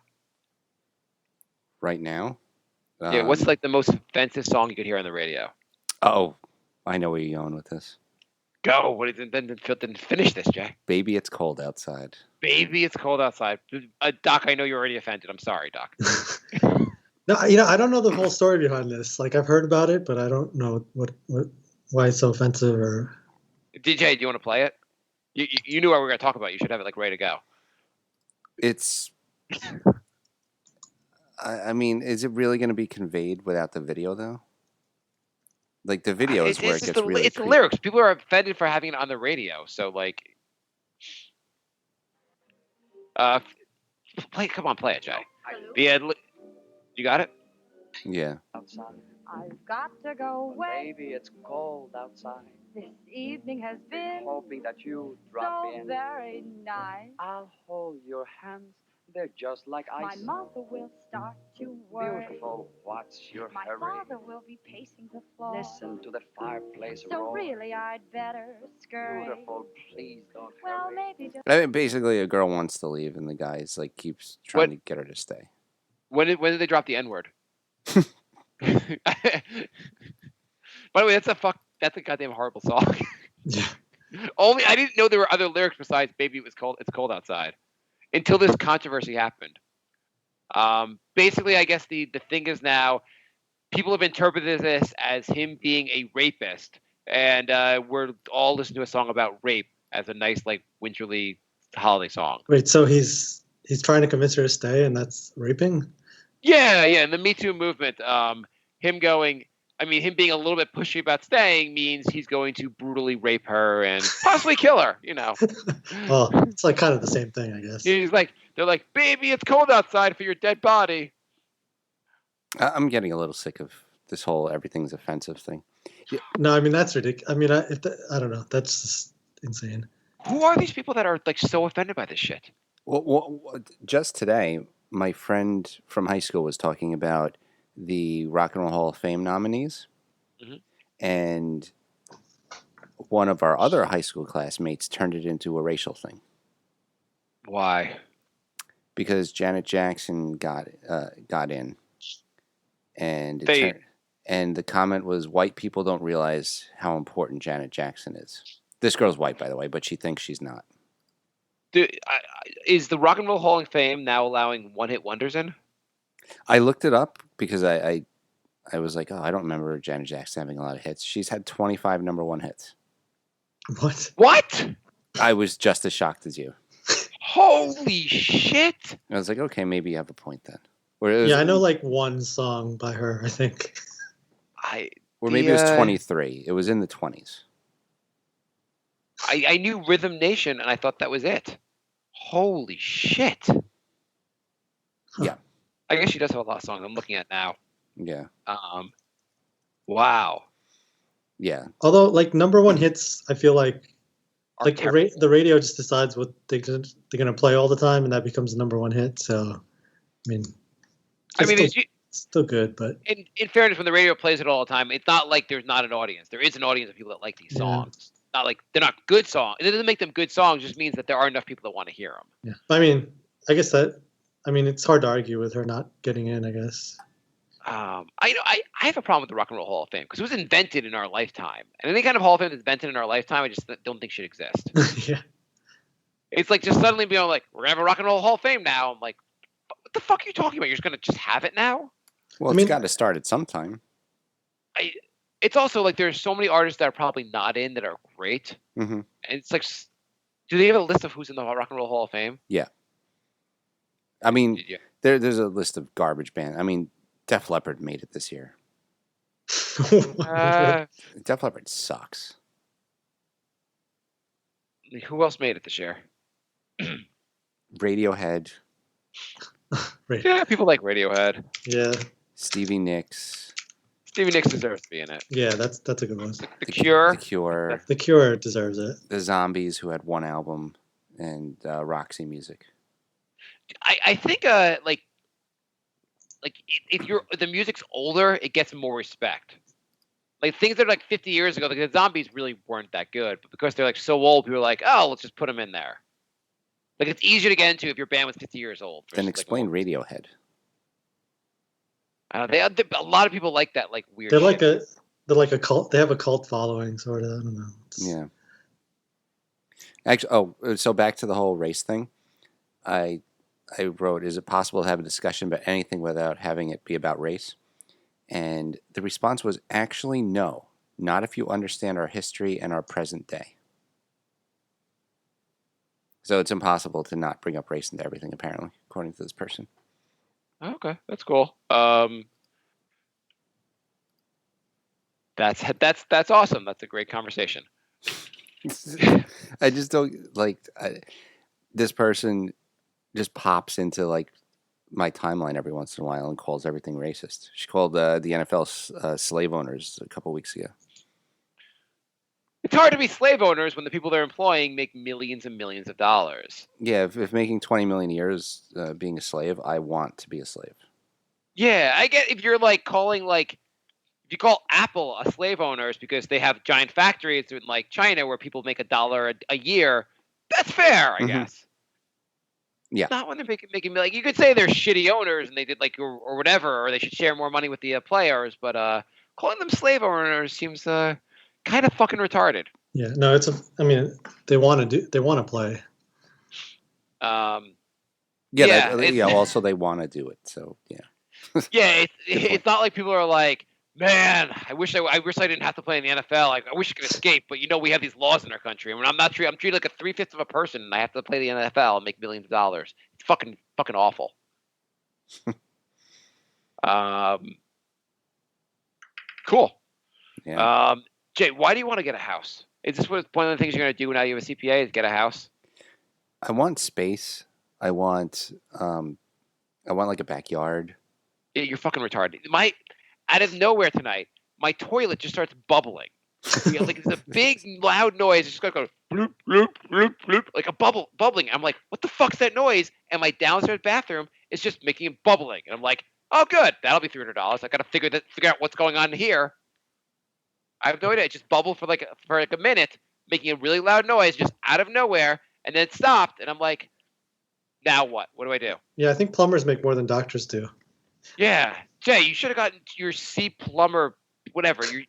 A: Right now?
C: Yeah. What's like the most offensive song you could hear on the radio?
A: Oh, I know where you're going with this.
C: Go. What is it? Then finish this, Jay.
A: Baby, it's cold outside.
C: Baby, it's cold outside. Doc, I know you're already offended. I'm sorry, Doc.
B: No, I don't know the whole story behind this. Like I've heard about it, but I don't know why it's so offensive or.
C: DJ, do you want to play it? You knew what we were going to talk about. You should have it like ready to go.
A: It's. I mean, is it really going to be conveyed without the video, though? Like the video is where it gets really.
C: It's the lyrics. People are offended for having it on the radio. So like, Come on, play it, Jay. You got it?
A: Yeah.
E: Outside. I've got to go away.
F: Baby, it's cold outside.
E: This evening has been
F: Hoping that you drop
E: so
F: in.
E: very nice.
F: I'll hold your hands They're just like
E: My
F: ice.
E: mother will start to worry.
F: Beautiful, what's your
E: My
F: hurry?
E: father will be pacing the floor.
F: Listen to that fireplace
E: So
F: roar.
E: really, I'd better scurry.
F: Beautiful, please don't
E: Well,
F: hurry.
E: maybe just.
A: I mean, basically, a girl wants to leave, and the guy's like keeps trying to get her to stay.
C: When did they drop the N word? By the way, that's a goddamn horrible song.
B: Yeah.
C: Only I didn't know there were other lyrics besides "Baby, it's cold outside" until this controversy happened. Basically, I guess the thing is now people have interpreted this as him being a rapist, and we're all listening to a song about rape as a nice like winterly holiday song.
B: Wait, so he's trying to convince her to stay, and that's raping?
C: Yeah. And the Me Too movement, him being a little bit pushy about staying means he's going to brutally rape her and possibly kill her.
B: Well, it's like kind of the same thing, I guess.
C: They're like, baby, it's cold outside for your dead body.
A: I'm getting a little sick of this whole everything's offensive thing.
B: No, I mean that's ridiculous. I mean, I don't know. That's just insane.
C: Who are these people that are like so offended by this shit?
A: Well, just today, my friend from high school was talking about the Rock and Roll Hall of Fame nominees,
C: Mhm.
A: and one of our other high school classmates turned it into a racial thing
C: Why?
A: because Janet Jackson got in, and and the comment was, "White people don't realize how important Janet Jackson is." This girl's white, by the way, but she thinks she's not.
C: Is the Rock and Roll Hall of Fame now allowing one-hit wonders in?
A: I looked it up because I was like, oh, I don't remember Janet Jackson having a lot of hits. She's had 25 number one hits.
B: What?
C: What?
A: I was just as shocked as you.
C: Holy shit!
A: I was like, okay, maybe you have a point then.
B: Yeah, I know like one song by her, I think.
A: Or maybe it was 23. It was in the 20s.
C: I knew Rhythm Nation, and I thought that was it. Holy shit!
A: Yeah.
C: I guess she does have a lot of songs. I'm looking at now.
A: Yeah.
C: Wow.
A: Yeah.
B: Although, like number one hits, I feel like
C: Are
B: like
C: terrible.
B: the radio just decides what they're gonna play all the time, and that becomes the number one hit. So, I mean, it's still good, but
C: in fairness, when the radio plays it all the time, it's not like there's not an audience. There is an audience of people that like these
B: Yeah.
C: songs. Not like they're not good songs. It doesn't make them good songs. It just means that there are enough people that want to hear them.
B: yeah. I mean, I guess it's hard to argue with her not getting in, I guess.
C: I have a problem with the Rock and Roll Hall of Fame because it was invented in our lifetime, and any kind of Hall of Fame that's invented in our lifetime, I just don't think should exist.
B: Yeah.
C: It's like just suddenly being like, we're gonna have a Rock and Roll Hall of Fame now. I'm like, what the fuck are you talking about? You're just gonna just have it now?
A: Well, it's got to start at some time.
C: It's also like there's so many artists that are probably not in that are great,
A: Mm-hmm.
C: and it's like, do they have a list of who's in the Rock and Roll Hall of Fame?
A: Yeah. I mean,
C: Yeah.
A: there's a list of garbage bands. I mean, Def Leppard made it this year. Def Leppard sucks.
C: Who else made it this year?
A: Radiohead,
C: Yeah, people like Radiohead.
B: Yeah.
A: Stevie Nicks,
C: Stevie Nicks deserves to be in it.
B: Yeah, that's a good one.
C: The Cure.
A: The Cure,
B: The Cure deserves it.
A: the Zombies, who had one album, and Roxy Music.
C: I think if the music's older, it gets more respect. Like things that are like 50 years ago, like the Zombies really weren't that good, but because they're like so old, people are like, oh, let's just put them in there. Like it's easier to get into if your band was 50 years old.
A: Then
C: versus,
A: explain
C: like,
A: Radiohead.
C: a lot of people like that like weird.
B: They're
C: shit.
B: like a cult. They have a cult following, sort of. I don't know.
A: Yeah. Actually, so back to the whole race thing. I wrote, is it possible to have a discussion about anything without having it be about race? And the response was actually no, not if you understand our history and our present day. So it's impossible to not bring up race into everything, apparently, according to this person.
C: Okay, that's cool. That's awesome. That's a great conversation.
A: I just don't like this person just pops into like my timeline every once in a while and calls everything racist. She called the NFL slave owners a couple weeks ago.
C: It's hard to be slave owners when the people they're employing make millions and millions of dollars.
A: Yeah, if making 20 million a year is being a slave, I want to be a slave.
C: Yeah, I get if you're like calling like if you call Apple a slave owners because they have giant factories in like China where people make $1 a year, that's fair, I
A: Mhm.
C: guess.
A: Yeah.
C: Not when they're making like you could say they're shitty owners and they did like or whatever, or they should share more money with the players. But calling them slave owners seems kind of fucking retarded.
B: Yeah, no, I mean, they want to play.
A: Yeah,
C: Yeah,
A: yeah. Also, they want to do it. So yeah.
C: Yeah,
A: Good point.
C: it's not like people are like, man, I wish I didn't have to play in the NFL. Like, I wish I could escape, but we have these laws in our country. I mean, I'm treated like a 3/5 of a person, and I have to play the NFL and make millions of dollars. It's fucking awful. Cool.
A: Yeah.
C: Jay, why do you want to get a house? Is this one of the things you're going to do now you have a CPA? Is get a house?
A: I want space. I want like a backyard.
C: Yeah, you're fucking retarded. Out of nowhere tonight, my toilet just starts bubbling. Like it's a big loud noise. It's just gonna go bloop bloop bloop bloop like a bubbling. I'm like, what the fuck's that noise? And my downstairs bathroom is just making it bubbling. And I'm like, oh good, that'll be $300. I gotta figure out what's going on here. I have no idea. It just bubbled for like a minute, making a really loud noise just out of nowhere, and then it stopped. And I'm like, now what? What do I do?
B: Yeah, I think plumbers make more than doctors do.
C: Yeah, Jay, you should have gotten your C plumber, whatever. The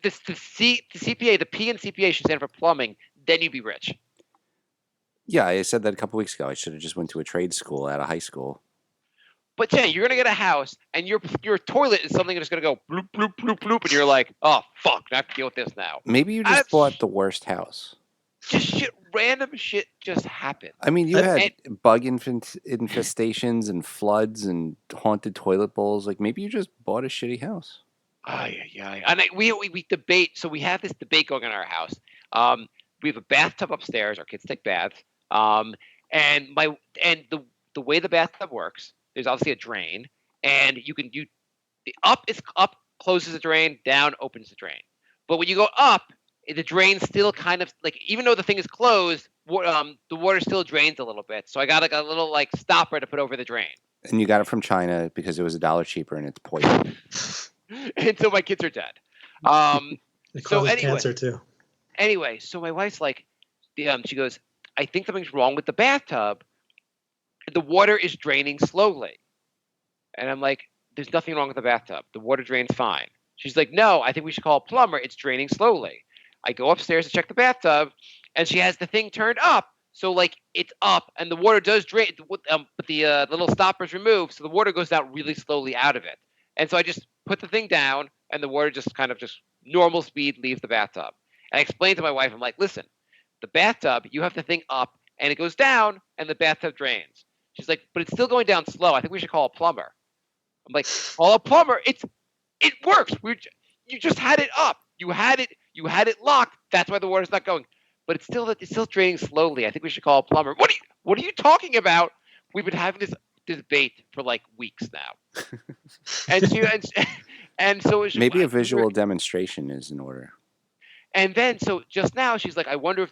C: CPA, the P in CPA should stand for plumbing. Then you'd be rich.
A: Yeah, I said that a couple weeks ago. I should have just went to a trade school out of high school.
C: But Jay, you're gonna get a house, and your toilet is something that's gonna go bloop bloop bloop bloop, and you're like, oh fuck, I have to deal with this now.
A: Maybe you just bought the worst house.
C: Just random shit just happened.
A: I mean, you had bug infestations and floods and haunted toilet bowls. Like maybe you just bought a shitty house.
C: Yeah. And we debate. So we have this debate going on in our house. We have a bathtub upstairs. Our kids take baths. And the way the bathtub works, there's obviously a drain, and the up closes the drain, down opens the drain. But when you go up, the drain still kind of like, even though the thing is closed, the water still drains a little bit. So I got like a little like stopper to put over the drain.
A: And you got it from China because it was $1 cheaper and it's poison.
C: Until my kids are dead.
B: It causes cancer too.
C: Anyway, so my wife's like, she goes, I think something's wrong with the bathtub. The water is draining slowly. And I'm like, there's nothing wrong with the bathtub. The water drains fine. She's like, no, I think we should call a plumber. It's draining slowly. I go upstairs to check the bathtub, and she has the thing turned up. So, like, it's up, and the water does drain, but the little stopper's removed, so the water goes down really slowly out of it. And so I just put the thing down, and the water just kind of just normal speed leaves the bathtub. And I explained to my wife, I'm like, listen, the bathtub, you have the thing up, and it goes down, and the bathtub drains. She's like, but it's still going down slow. I think we should call a plumber. I'm like, call a plumber. It works. You just had it up. You had it locked. That's why the water's not going. But it's still draining slowly. I think we should call a plumber. What are you talking about? We've been having this debate for like weeks now. and so it's
A: Maybe a visual demonstration is in order.
C: And then so just now she's like, I wonder if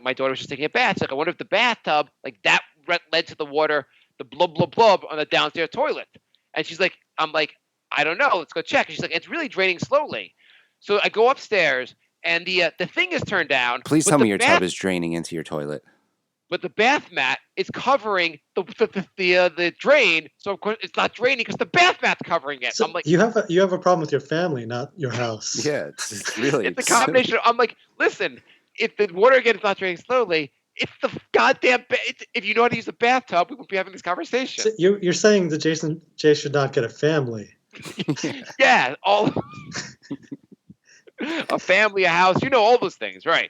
C: my daughter was just taking a bath. She's like, I wonder if the bathtub like that led to the water, the blub blub blub on the downstairs toilet. And she's like, I'm like, I don't know. Let's go check. And she's like, it's really draining slowly. So I go upstairs, and the thing is turned down.
A: Please tell me your tub is draining into your toilet.
C: But the bath mat is covering the drain, so of course it's not draining because the bath mat's covering it.
B: So
C: I'm like,
B: you have a problem with your family, not your house.
A: Yeah, it's really
C: it's a combination. I'm like, listen, if the water again is not draining slowly, it's the goddamn. If you know how to use a bathtub, we wouldn't be having this conversation.
B: So you're saying that Jay should not get a family.
C: Yeah, all a family, a house, all those things, right?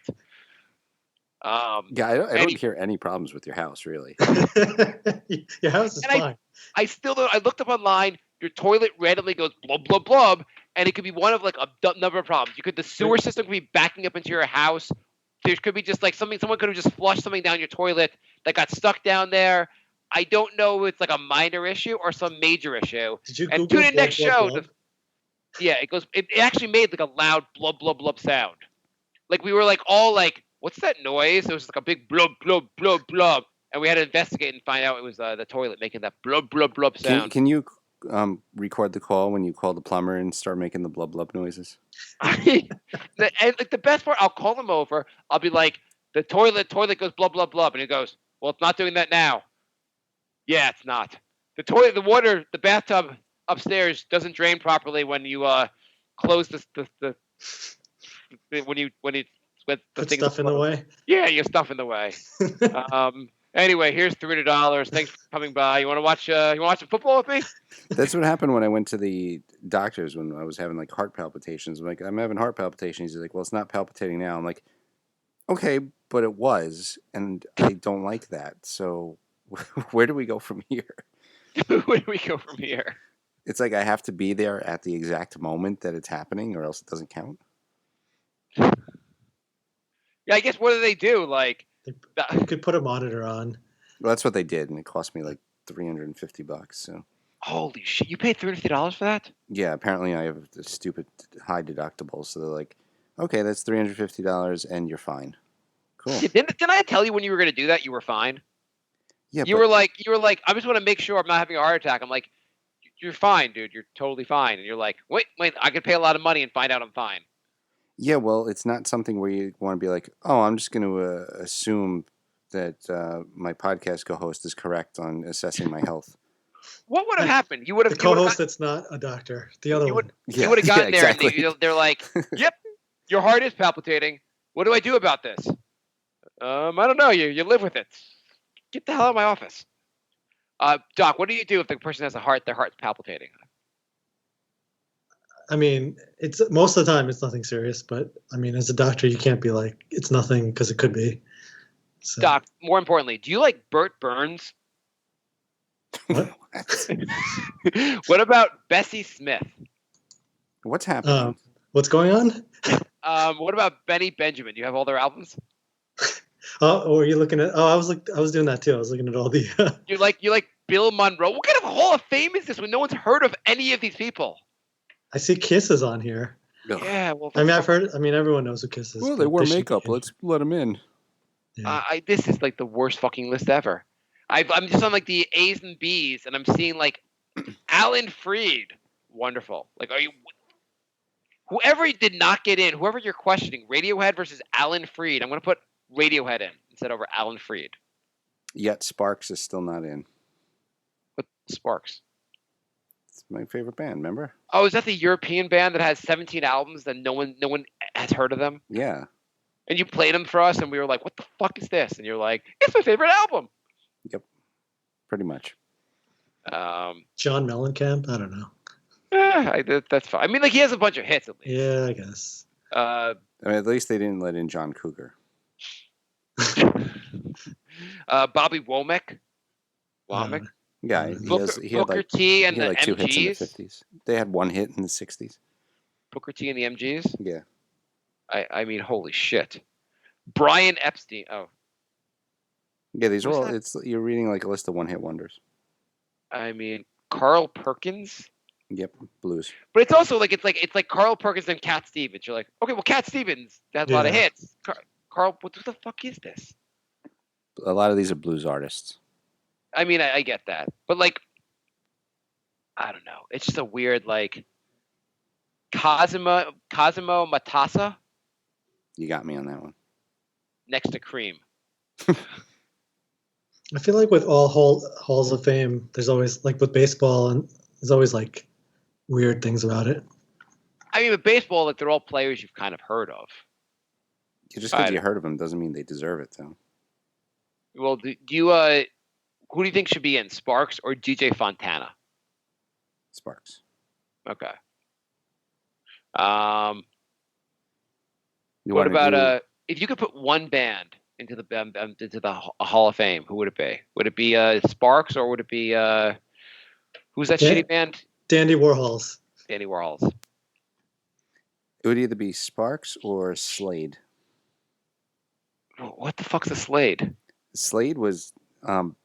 A: Yeah, I don't hear any problems with your house, really.
B: Your house is fine.
C: I still don't. I looked up online. Your toilet randomly goes blub blub blub, and it could be one of like a number of problems. The sewer system could be backing up into your house. There could be just like someone could have just flushed something down your toilet that got stuck down there. I don't know if it's like a minor issue or some major issue.
B: Did you
C: and
B: Google
C: tune in next show.
B: blub?
C: Yeah, it goes. It actually made like a loud blub blub blub sound. like we were like all like, what's that noise? It was like a big blub blub blub blub, and we had to investigate and find out it was the toilet making that blub blub blub sound.
A: Can you record the call when you call the plumber and start making the blub blub noises?
C: And like the best part, I'll call him over. I'll be like, the toilet goes blub blub blub, and he goes, well, it's not doing that now. Yeah, it's not. The toilet, the water, the bathtub upstairs doesn't drain properly when you close the when the
B: Put
C: thing
B: stuff in the way.
C: Yeah, your stuff in the way. Anyway, here's $300. Thanks for coming by. You want to watch some football with me?
A: That's what happened when I went to the doctors when I was having like heart palpitations. I'm like, I'm having heart palpitations. He's like, well, it's not palpitating now. I'm like, okay, but it was, and I don't like that. So where do we go from here?
C: Where do we go from here?
A: It's like I have to be there at the exact moment that it's happening, or else it doesn't count.
C: Yeah, I guess what do they do? Like,
B: You could put a monitor on.
A: Well, that's what they did, and it cost me like $350. So
C: holy shit, you paid $350 for that?
A: yeah, apparently I have the stupid high deductible. So they're like, okay, that's $350, and you're fine. Cool.
C: Yeah, didn't I tell you when you were going to do that you were fine?
A: Yeah,
C: You were like, I just want to make sure I'm not having a heart attack. I'm like, you're fine, dude. You're totally fine. And you're like, wait, I could pay a lot of money and find out I'm fine.
A: yeah. Well, it's not something where you want to be like, oh, I'm just going to assume that my podcast co-host is correct on assessing my health.
C: What would have happened? You would
B: The
C: have
B: co-host that's not a doctor. The other one.
C: You would have gotten there
A: exactly.
C: and they're like, yep, your heart is palpitating. What do I do about this? I don't know. You live with it. Get the hell out of my office. Doc, what do you do if the person has their heart's palpitating?
B: I mean, it's most of the time it's nothing serious, but I mean, as a doctor, you can't be like it's nothing because it could be. So,
C: Doc, more importantly, do you like Burt Burns?
B: What?
C: What about Bessie Smith?
A: What's happening?
B: What's going on?
C: What about Benny Benjamin? Do you have all their albums?
B: Oh, were you looking at? Oh, I was doing that too. I was looking at all the.
C: You like Bill Monroe? What kind of Hall of Fame is this when no one's heard of any of these people?
B: I see Kiss is on here.
A: Ugh.
C: Yeah, well,
B: I mean, I've heard. I mean, everyone knows who Kiss is.
A: Well,
B: but
A: they wore
B: should
A: makeup.
B: be-
A: Let's let them in.
B: Yeah.
C: this is like the worst fucking list ever. I'm just on like the A's and B's, and I'm seeing like Alan Freed. Wonderful. Like, are you? Whoever did not get in, whoever you're questioning, Radiohead versus Alan Freed. I'm gonna put Radiohead in instead over Alan Freed.
A: Yet Sparks is still not in.
C: But Sparks.
A: It's my favorite band. Remember?
C: Oh, is that the European band that has 17 albums that no one has heard of them?
A: Yeah.
C: And you played them for us, and we were like, "What the fuck is this?" And you're like, "It's my favorite album."
A: Yep. Pretty much.
B: John Mellencamp. I don't know.
C: That's fine. I mean, like he has a bunch of hits at least.
B: Yeah, I guess.
A: I mean, at least they didn't let in John Cougar.
C: Bobby Womack.
A: Yeah, he had
C: Booker
A: like,
C: T and
A: he had
C: the
A: like 2 hits in the
C: MGs.
A: 50s. They had 1 hit in the 60s.
C: Booker T and the MGs.
A: Yeah.
C: I mean, holy shit. Brian Epstein. Oh,
A: Yeah, these are
C: What's
A: all.
C: that?
A: It's you're reading like a list of 1-hit wonders.
C: I mean, Carl Perkins.
A: Yep, blues.
C: But it's also like it's like Carl Perkins and Cat Stevens. You're like, okay, well, Cat Stevens has a lot of
B: Yeah.
C: hits. Carl, what the fuck is this?
A: A lot of these are blues artists.
C: I mean, I get that, but like, I don't know. It's just a weird like Cosimo Matassa
A: You got me on that one.
C: next to Cream.
B: I feel like with all halls of fame, there's always like with baseball, and there's always like weird things about it.
C: I mean, with baseball, like they're all players you've kind of heard of.
A: Just because
C: I-
A: you heard of them doesn't mean they deserve it, though.
C: Well, do you who do you think should be in, Sparks or DJ Fontana?
A: Sparks.
C: Okay.
A: You
C: What
A: wanna
C: about
A: do-
C: if you could put one band into the Hall of Fame, who would it be? Would it be Sparks or would it be who's that
B: Yeah.
C: shitty band?
B: Dandy Warhols.
C: Danny Warhols.
A: It would either be Sparks or Slade.
C: What the fuck's a Slade?
A: Slade was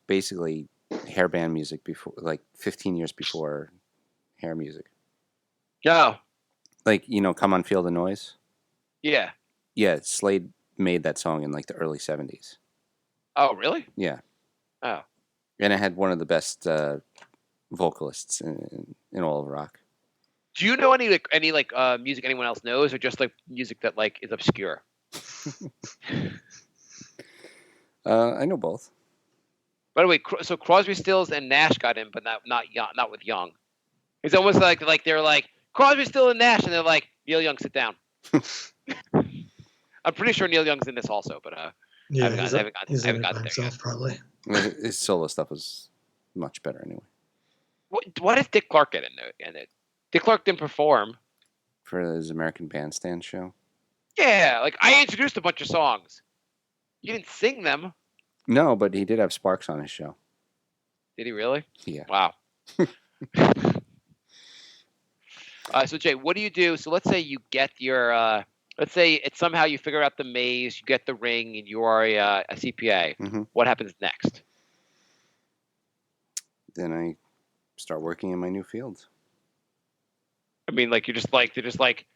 A: basically hair band music before, like 15 years before hair music.
C: No.
A: Like, Come on, Feel the Noise.
C: Yeah.
A: Yeah, Slade made that song in like the early 70s.
C: Oh, really?
A: Yeah.
C: Oh.
A: And it had one of the best vocalists in all of rock.
C: Do you know any music anyone else knows, or just like music that like is obscure?
A: I know both.
C: By the way, so Crosby, Stills, and Nash got in, but not with Young. It's almost like they're like Crosby, Stills, and Nash, and they're like Neil Young, sit down. I'm pretty sure Neil Young's in this also, but
B: Yeah,
C: I haven't
B: he's in it
C: got
B: by
C: there
B: himself
C: yet.
B: probably.
A: His solo stuff was much better anyway.
C: Why does Dick Clark get in it? Dick Clark didn't perform.
A: For his American Bandstand show?
C: Yeah, like I introduced a bunch of songs. You didn't sing them.
A: No, but he did have Sparks on his show.
C: Did he really?
A: Yeah.
C: Wow. So Jay, what do you do? So let's say you get your, let's say it's somehow you figure out the maze, you get the ring, and you are a CPA.
A: Mm-hmm.
C: What happens next?
A: Then I start working in my new field.
C: I mean, like they're just like,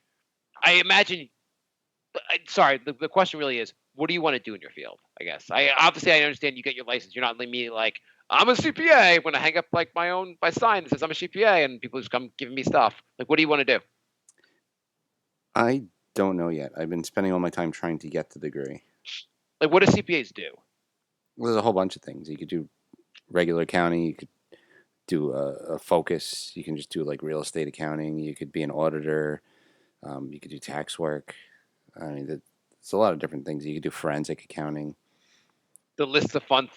C: I imagine. Sorry, the question really is, what do you want to do in your field? I guess I understand you get your license. You're not me like I'm a CPA when I hang up like my sign that says I'm a CPA and people just come giving me stuff. Like, what do you want to do?
A: I don't know yet. I've been spending all my time trying to get the degree.
C: Like, what do CPAs do?
A: Well, there's a whole bunch of things. You could do regular accounting. You could do a focus. You can just do like real estate accounting. You could be an auditor. You could do tax work. I mean, there's a lot of different things. You could do forensic accounting.
C: The list of fun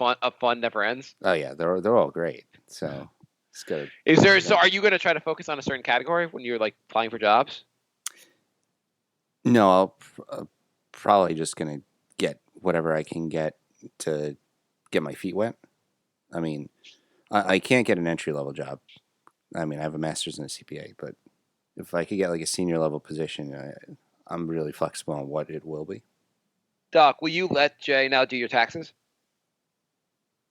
C: never ends.
A: Oh yeah, they're all great. So it's good.
C: Is there? So, are you going to try to focus on a certain category when you're like applying for jobs?
A: No, I'm probably just gonna get whatever I can get to get my feet wet. I mean, I can't get an entry level job. I mean, I have a master's in a CPA, but if I could get like a senior level position, I'm really flexible on what it will be.
C: Doc, will you let Jay now do your taxes?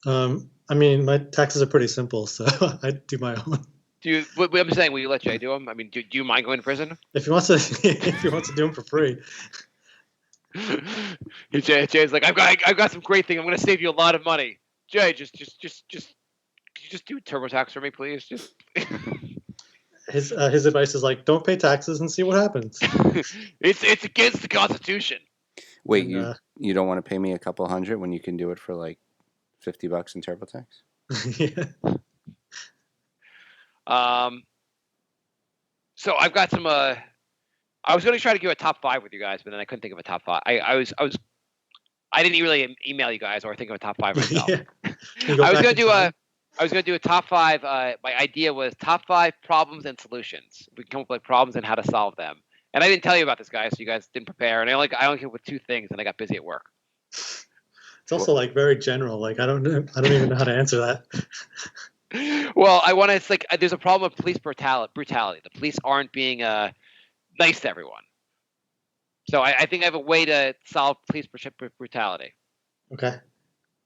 B: I mean, my taxes are pretty simple, so I do my own.
C: I'm saying, will you let Jay do them? I mean, do you mind going to prison?
B: If he wants to do them for free.
C: Jay's like, I've got some great thing. I'm going to save you a lot of money. Jay, just could you just do TurboTax for me, please? Just
B: His advice is like, don't pay taxes and see what happens.
C: it's against the Constitution.
A: Wait,
B: And,
A: you don't want to pay me a couple $100 when you can do it for like $50 in TurboTax?
B: Yeah.
C: So I've got some. I was going to try to do a top 5 with you guys, but then I couldn't think of a top 5. I didn't really email you guys or think of a top 5 myself.
B: Yeah.
C: I was going to do a top 5. My idea was top 5 problems and solutions. We come up with like, problems and how to solve them. And I didn't tell you about this, guys, so you guys didn't prepare. And I only came up with 2 things, and I got busy at work.
B: It's also like very general. Like I don't even know how to answer that.
C: Well, it's like there's a problem with police brutality. The police aren't being nice to everyone. So I think I have a way to solve police brutality.
B: Okay.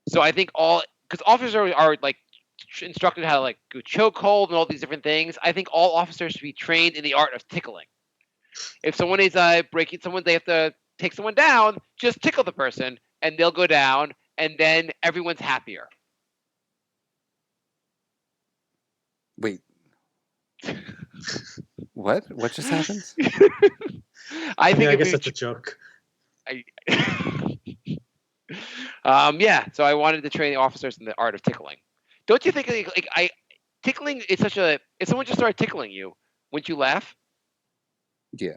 C: So I think because officers are like instructed how to like do chokehold and all these different things. I think all officers should be trained in the art of tickling. If someone is breaking someone, they have to take someone down. Just tickle the person, and they'll go down, and then everyone's happier.
A: Wait. What? What just happened?
C: I
B: guess that's a joke.
C: Yeah. So I wanted to train the officers in the art of tickling. Don't you think tickling is such a? If someone just started tickling you, wouldn't you laugh?
A: Yeah.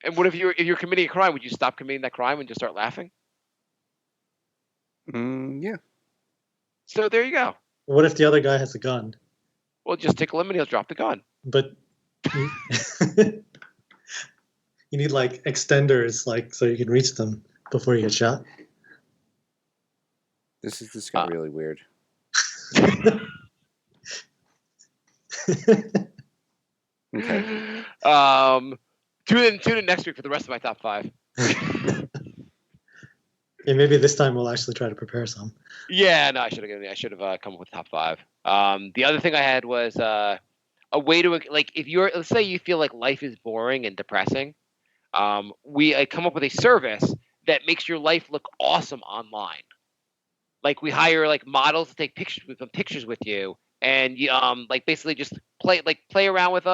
C: And what if you're committing a crime? Would you stop committing that crime and just start laughing?
A: Yeah.
C: So there you go.
B: What if the other guy has a gun?
C: Well, just tickle him and he'll drop the gun.
B: But you need like extenders, like so you can reach them before you get shot.
A: This got really weird. Okay.
C: Tune in next week for the rest of my top 5.
B: Yeah, maybe this time we'll actually try to prepare some.
C: Yeah, no, I should have come up with top 5. The other thing I had was a way to like if let's say you feel like life is boring and depressing, We come up with a service that makes your life look awesome online. Like we hire like models to take pictures with you, and you like basically just play around with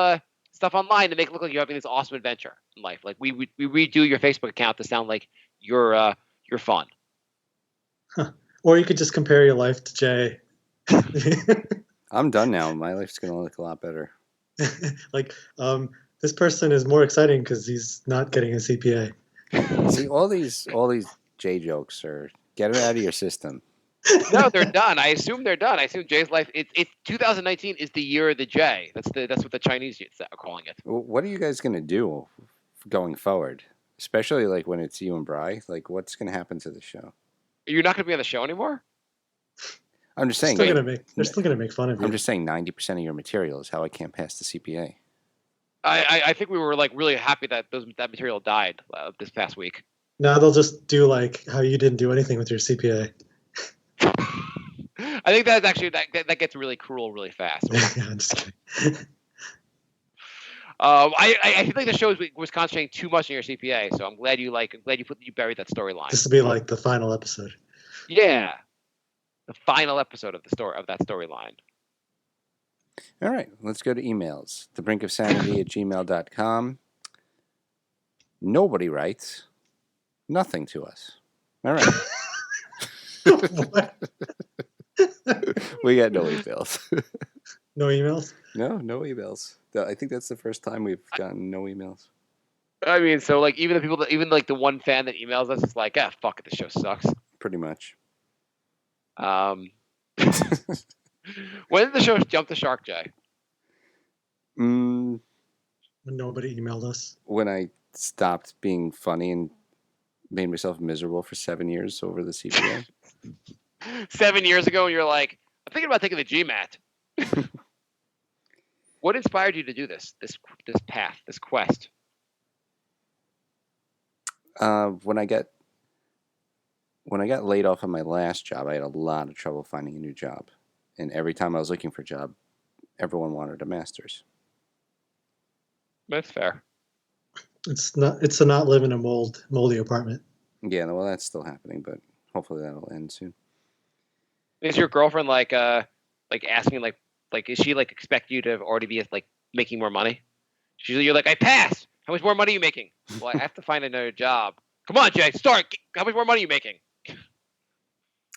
C: stuff online to make it look like you're having this awesome adventure in life. Like we redo your Facebook account to sound like you're fun.
B: Or you could just compare your life to Jay.
A: I'm done now. My life's gonna look a lot better.
B: Like, this person is more exciting because he's not getting a CPA.
A: See, all these J jokes are get it out of your system.
C: No, they're done. I assume they're done. I assume Jay's life. It's 2019 is the year of the J. That's what the Chinese are calling it.
A: What are you guys gonna do going forward? Especially like when it's you and Bri. Like, what's gonna happen to the show?
C: You're not going to be on the show anymore?
A: I'm just saying.
B: They're still gonna make fun of you.
A: I'm just saying 90% of your material is how I can't pass the CPA.
C: I think we were like really happy that that material died this past week.
B: Now they'll just do like how you didn't do anything with your CPA.
C: I think that's actually that gets really cruel really fast.
B: I'm just kidding.
C: I feel like the show was concentrating too much on your CPA, so I'm glad you buried that storyline.
B: This will be like the final episode.
C: Yeah, the final episode of that storyline.
A: All right, let's go to emails. thebrinkofsanity@gmail.com. Nobody writes nothing to us. All right.
B: What?
A: We got no emails.
B: No emails?
A: No emails. I think that's the first time we've gotten no emails.
C: I mean, so like even the people even like the one fan that emails us is like, fuck it, the show sucks.
A: Pretty much.
C: When did the show jump the shark, Jay?
B: When nobody emailed us.
A: When I stopped being funny and made myself miserable for 7 years over the CPA.
C: 7 years ago, and you're like, I'm thinking about taking the GMAT. What inspired you to do this path, this quest?
A: When I got laid off on my last job, I had a lot of trouble finding a new job. And every time I was looking for a job, everyone wanted a master's.
C: That's fair.
B: It's a not live in a moldy apartment.
A: Yeah, well, that's still happening, but hopefully that'll end soon.
C: Is your girlfriend like asking like is she like expect you to already be like making more money? You're like, I passed. How much more money are you making? Well, I have to find another job. Come on, Jay, start. How much more money are you making?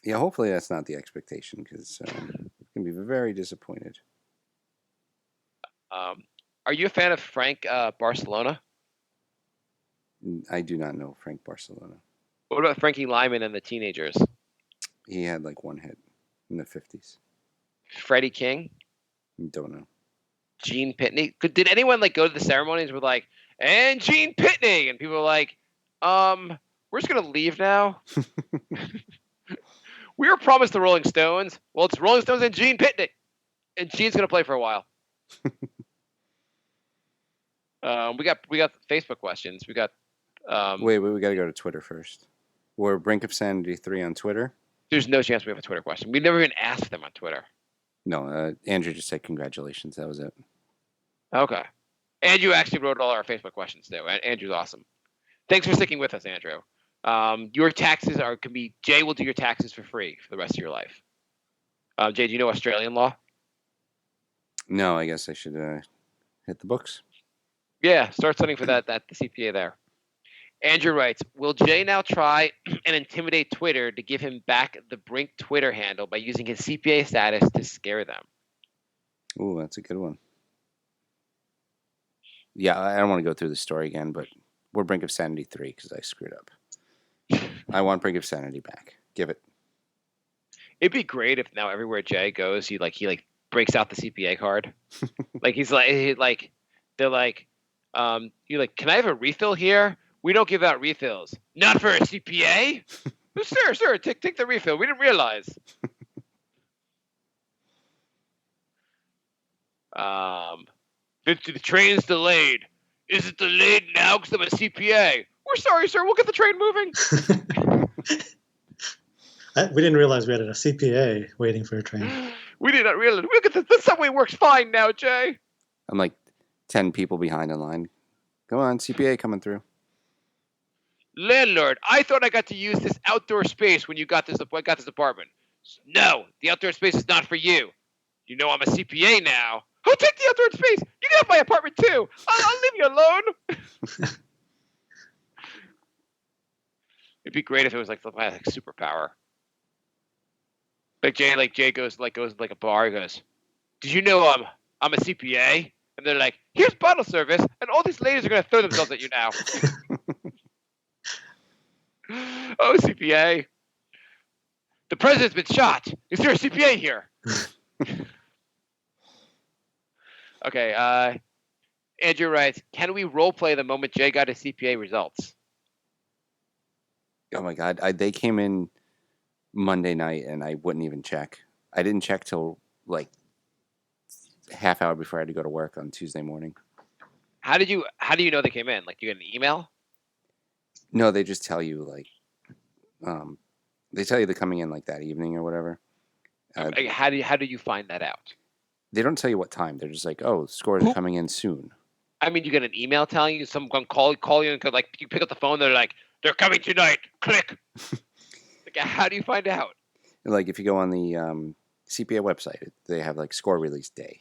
A: Yeah, hopefully that's not the expectation because I'm going to be very disappointed.
C: Are you a fan of Frank Barcelona?
A: I do not know Frank Barcelona.
C: What about Frankie Lyman and the Teenagers?
A: He had like one hit in the 50s.
C: Freddie King?
A: Don't know.
C: Gene Pitney? Did anyone like go to the ceremonies with like, and Gene Pitney? And people were like, we're just going to leave now? We were promised the Rolling Stones. Well, it's Rolling Stones and Gene Pitney. And Gene's going to play for a while. We got Facebook questions. We got
A: wait, we got to go to Twitter first. We're Brink of Sanity 3 on Twitter.
C: There's no chance we have a Twitter question. We never even asked them on Twitter.
A: No, Andrew just said congratulations. That was it.
C: Okay. Andrew actually wrote all our Facebook questions too. Andrew's awesome. Thanks for sticking with us, Andrew. Your taxes can be Jay will do your taxes for free for the rest of your life. Jay, do you know Australian law?
A: No, I guess I should hit the books.
C: Yeah, start studying for the CPA there. Andrew writes, will Jay now try and intimidate Twitter to give him back the Brink Twitter handle by using his CPA status to scare them?
A: Ooh, that's a good one. Yeah, I don't want to go through the story again, but we're Brink of Sanity 3 because I screwed up. I want Brink of Sanity back. Give it.
C: It'd be great if now everywhere Jay goes, he breaks out the CPA card. Like they're like, you're like, can I have a refill here? We don't give out refills. Not for a CPA? Sir, take the refill. We didn't realize. The train's delayed. Is it delayed now because I'm a CPA? We're sorry, sir. We'll get the train moving.
B: We didn't realize we had a CPA waiting for a train.
C: We did not realize. Look at the subway works fine now, Jay.
A: I'm like 10 people behind in line. Come on, CPA coming through.
C: Landlord, I thought I got to use this outdoor space when you got this apartment. No, the outdoor space is not for you. You know I'm a CPA now. I'll take the outdoor space. You can have my apartment too. I'll leave you alone. It'd be great if it was like something like superpower. Jay goes like a bar. He goes, "Did you know I'm a CPA?" And they're like, "Here's bottle service," and all these ladies are gonna throw themselves at you now. Oh, CPA. The president's been shot. Is there a CPA here? Okay. Andrew writes, "Can we role play the moment Jay got his CPA results?"
A: Oh my God, they came in Monday night and I wouldn't even check. I didn't check till like half hour before I had to go to work on Tuesday morning.
C: How do you know they came in? Like, you get an email?
A: No, they just tell you they tell you they're coming in like that evening or whatever.
C: Like, how do you find that out?
A: They don't tell you what time. They're just like, oh, scores are coming in soon.
C: I mean, you get an email telling you, someone call you, and like you pick up the phone, they're like, "They're coming tonight." Click. Like, how do you find out?
A: Like if you go on the CPA website, they have like score release day.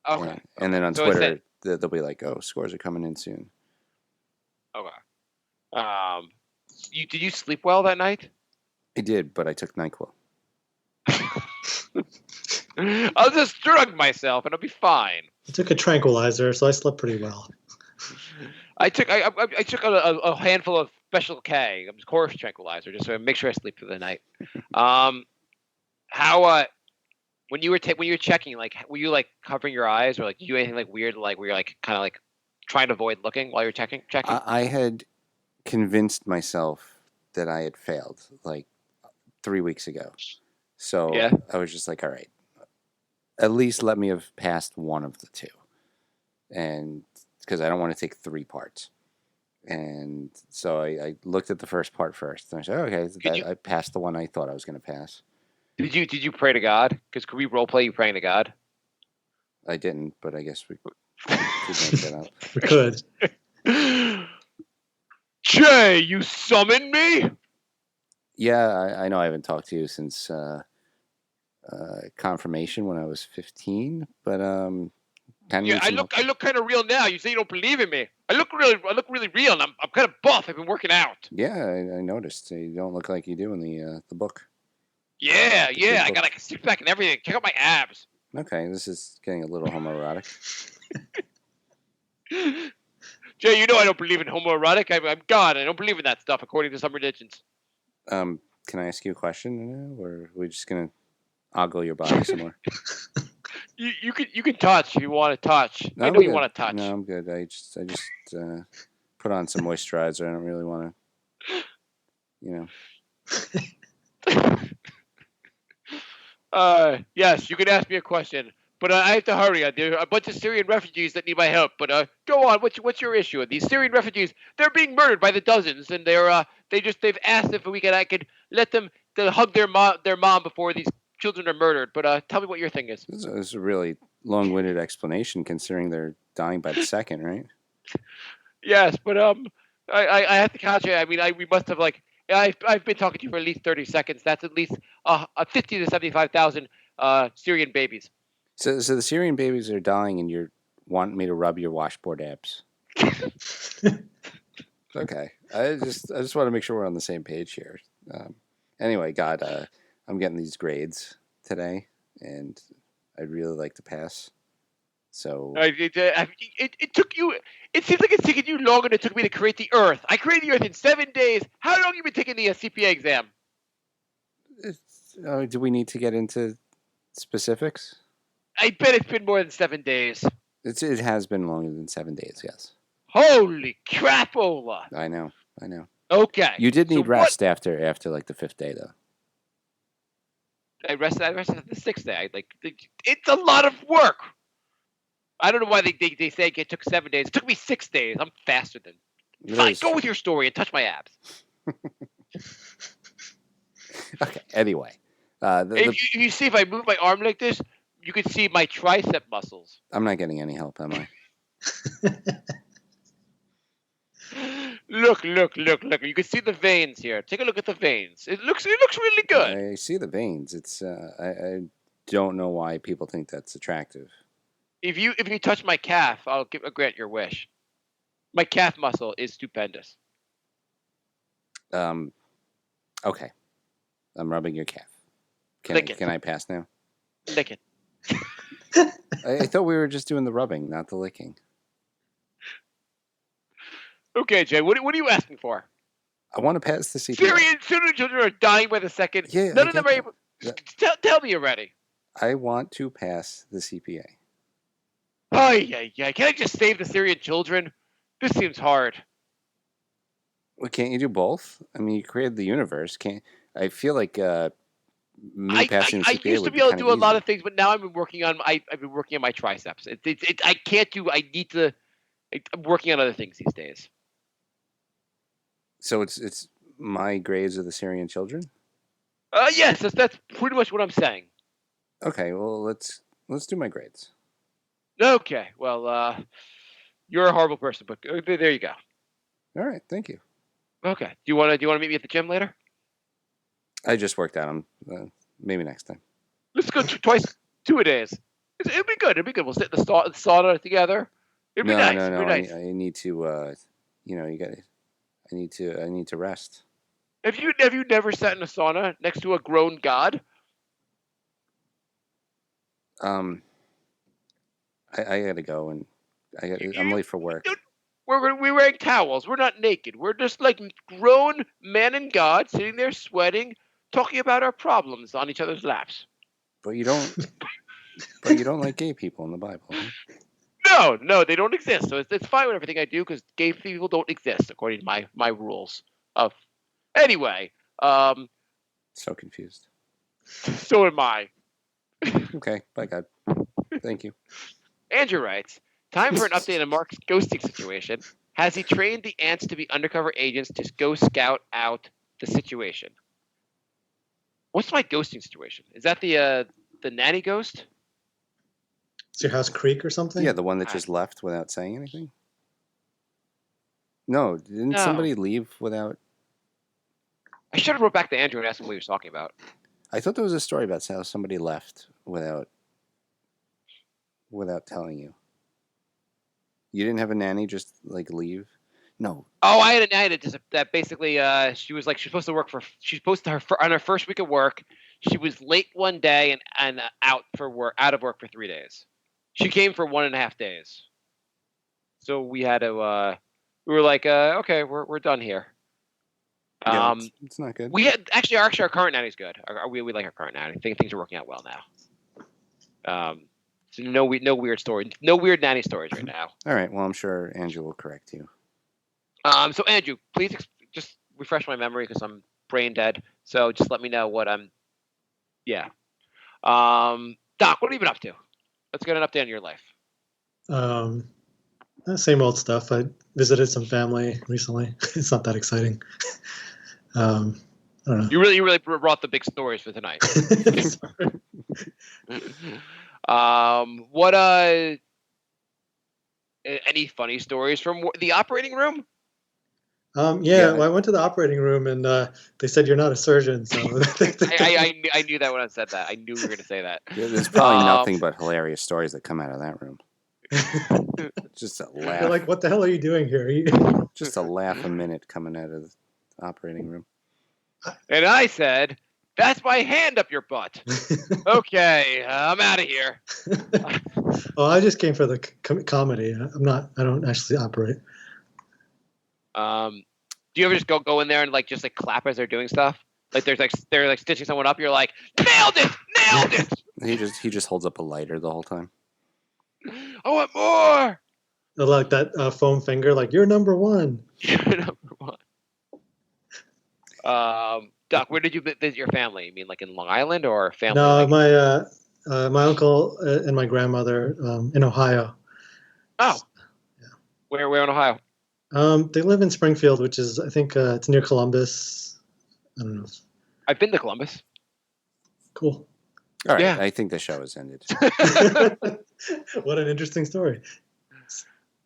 C: Okay.
A: And then on
C: So
A: Twitter, they'll be like, oh, scores are coming in soon.
C: Okay. Did you sleep well that night?
A: I did, but I took NyQuil.
C: I'll just drug myself and I'll be fine.
B: I took a tranquilizer, so I slept pretty well.
C: I took a handful of Special K, horse tranquilizer, just so I make sure I sleep through the night. How when you were checking, like, were you like covering your eyes or like do anything like weird, like were you like kind of like trying to avoid looking while you're checking?
A: I had convinced myself that I had failed like 3 weeks ago. So
C: Yeah.
A: I was just like, all right, at least let me have passed one of the two. And because I don't want to take 3 parts. And so I looked at the first part first. And I said, okay, I passed the one I thought I was going to pass.
C: Did you pray to God? Because could we role play you praying to God?
A: I didn't, but I guess we could make that up.
B: We could.
C: Jay, you summoned me?
A: Yeah, I know I haven't talked to you since confirmation when I was 15, but
C: Yeah, I look kind of real now. You say you don't believe in me. I look really real, and I'm kind of buff. I've been working out.
A: Yeah, I noticed. You don't look like you do in the book.
C: Yeah. I got like a six pack and everything. Check out my abs.
A: Okay, this is getting a little homoerotic.
C: Jay, you know I don't believe in homoerotic. I'm God. I don't believe in that stuff, according to some religions.
A: Can I ask you a question, or are we just gonna ogle your body some more?
C: You can touch if you want to touch.
A: No,
C: I know you want to touch.
A: No, I'm good. I just put on some moisturizer. I don't really want to,
C: Yes, you can ask me a question, but I have to hurry. There are a bunch of Syrian refugees that need my help. But go on. What's your issue? These Syrian refugees, they're being murdered by the dozens, and they've asked if I could let them to hug their mom before these children are murdered. But tell me what your thing is.
A: This is a really long-winded explanation, considering they're dying by the second, right?
C: Yes, but I have to catch you. I mean, we must have like. I've been talking to you for at least 30 seconds. That's at least 50 to 75,000 Syrian babies.
A: So the Syrian babies are dying, and you're wanting me to rub your washboard abs. Okay, I just want to make sure we're on the same page here. Anyway, God, I'm getting these grades today, and I'd really like to pass. So
C: it took you. It seems like it's taken you longer than it took me to create the Earth. I created the Earth in 7 days. How long have you been taking the CPA exam?
A: do we need to get into specifics?
C: I bet it's been more than 7 days.
A: It has been longer than 7 days. Yes.
C: Holy crapola!
A: I know.
C: Okay.
A: You did need rest after like the 5th day, though.
C: I rested the 6th day. It's a lot of work. I don't know why they say it took 7 days. It took me 6 days. I'm faster than. Fine, go with your story and touch my abs.
A: Okay. Anyway,
C: if you see if I move my arm like this, you can see my tricep muscles.
A: I'm not getting any help, am I?
C: Look. You can see the veins here. Take a look at the veins. It looks really good.
A: I see the veins. It's I don't know why people think that's attractive.
C: If you touch my calf, I'll grant your wish. My calf muscle is stupendous.
A: Okay. I'm rubbing your calf.
C: Lick it.
A: Can I pass now?
C: Lick it.
A: I thought we were just doing the rubbing, not the licking.
C: Okay, Jay. What are you asking for?
A: I want to pass the CPA.
C: Syrian children are dying by the second.
A: Yeah,
C: None
A: I
C: of them
A: get
C: are able. Tell me already.
A: I want to pass the CPA.
C: Oh yeah. Can I just save the Syrian children? This seems hard.
A: Well, can't you do both? I mean, you created the universe. Can't I feel like me passing the
C: I
A: CPA
C: used to
A: would
C: be able to
A: kinda
C: do a lot
A: easy.
C: of things, but now I've been working on my triceps. I can't do. I need to. I'm working on other things these days.
A: So it's my grades of the Syrian children.
C: Yes, that's pretty much what I'm saying.
A: Okay, well let's do my grades.
C: Okay, well, you're a horrible person, but there you go.
A: All right, thank you.
C: Okay, do you want to meet me at the gym later?
A: I just worked out. Maybe next time.
C: Let's go twice, 2 a-days. It'll be good. We'll sit in the sauna together. It'll be nice. It'll be nice.
A: I need to. You got. I need to rest.
C: Have you never sat in a sauna next to a grown god?
A: I gotta go, and I'm late for work.
C: We're wearing towels. We're not naked. We're just like grown man and god sitting there sweating, talking about our problems on each other's laps.
A: But you don't. But you don't like gay people in the Bible. Huh?
C: No, they don't exist. So it's fine with everything I do because gay people don't exist according to my rules. Anyway,
A: So confused.
C: so am I.
A: Okay, bye God. Thank you.
C: Andrew writes, time for an update on Mark's ghosting situation. Has he trained the ants to be undercover agents to go scout out the situation? What's my ghosting situation? Is that the nanny ghost?
B: Is your house creek or something?
A: Yeah, the one that just left without saying anything. No, didn't somebody leave without?
C: I should have wrote back to Andrew and asked him what he was talking about.
A: I thought there was a story about how somebody left without telling you. You didn't have a nanny just like leave? No.
C: Oh, I had a nanny that basically she's supposed to work for on her first week of work. She was late one day and out of work for 3 days. She came for 1.5 days. So we had to we were like okay, we're done here.
A: Yeah, it's not good.
C: We had actually our current nanny's good. We like our current nanny. I think things are working out well now. So no weird story, no weird nanny stories right now.
A: All right. Well, I'm sure Andrew will correct you.
C: So Andrew, please just refresh my memory because I'm brain dead. So just let me know what I'm. Yeah. Doc, what have you been up to? Let's get an update on your life.
B: Same old stuff. I visited some family recently. It's not that exciting. I don't know.
C: You really brought the big stories for tonight. What any funny stories from the operating room?
B: Well, I went to the operating room and they said you're not a surgeon. So
C: I knew that when I said that. I knew you were going to say that.
A: Yeah, there's probably nothing but hilarious stories that come out of that room. Just a laugh.
B: You're like, what the hell are you doing here?
A: Just a laugh a minute coming out of the operating room.
C: And I said, "That's my hand up your butt." Okay, I'm out of here.
B: Oh, I just came for the comedy. I don't actually operate.
C: Do you ever just go in there and just clap as they're doing stuff? Like they're stitching someone up. You're like, nailed it.
A: He just holds up a lighter the whole time.
C: I want more.
B: I like that foam finger. Like you're number one.
C: You're number one. Doc, where did you visit your family? You mean like in Long Island or family?
B: No, my uncle and my grandmother in Ohio.
C: Oh, yeah. Where in Ohio?
B: They live in Springfield, which is I think it's near Columbus. I don't know.
C: I've been to Columbus.
B: Cool.
A: All right,
C: Yeah.
A: I think the show has ended.
B: What an interesting story.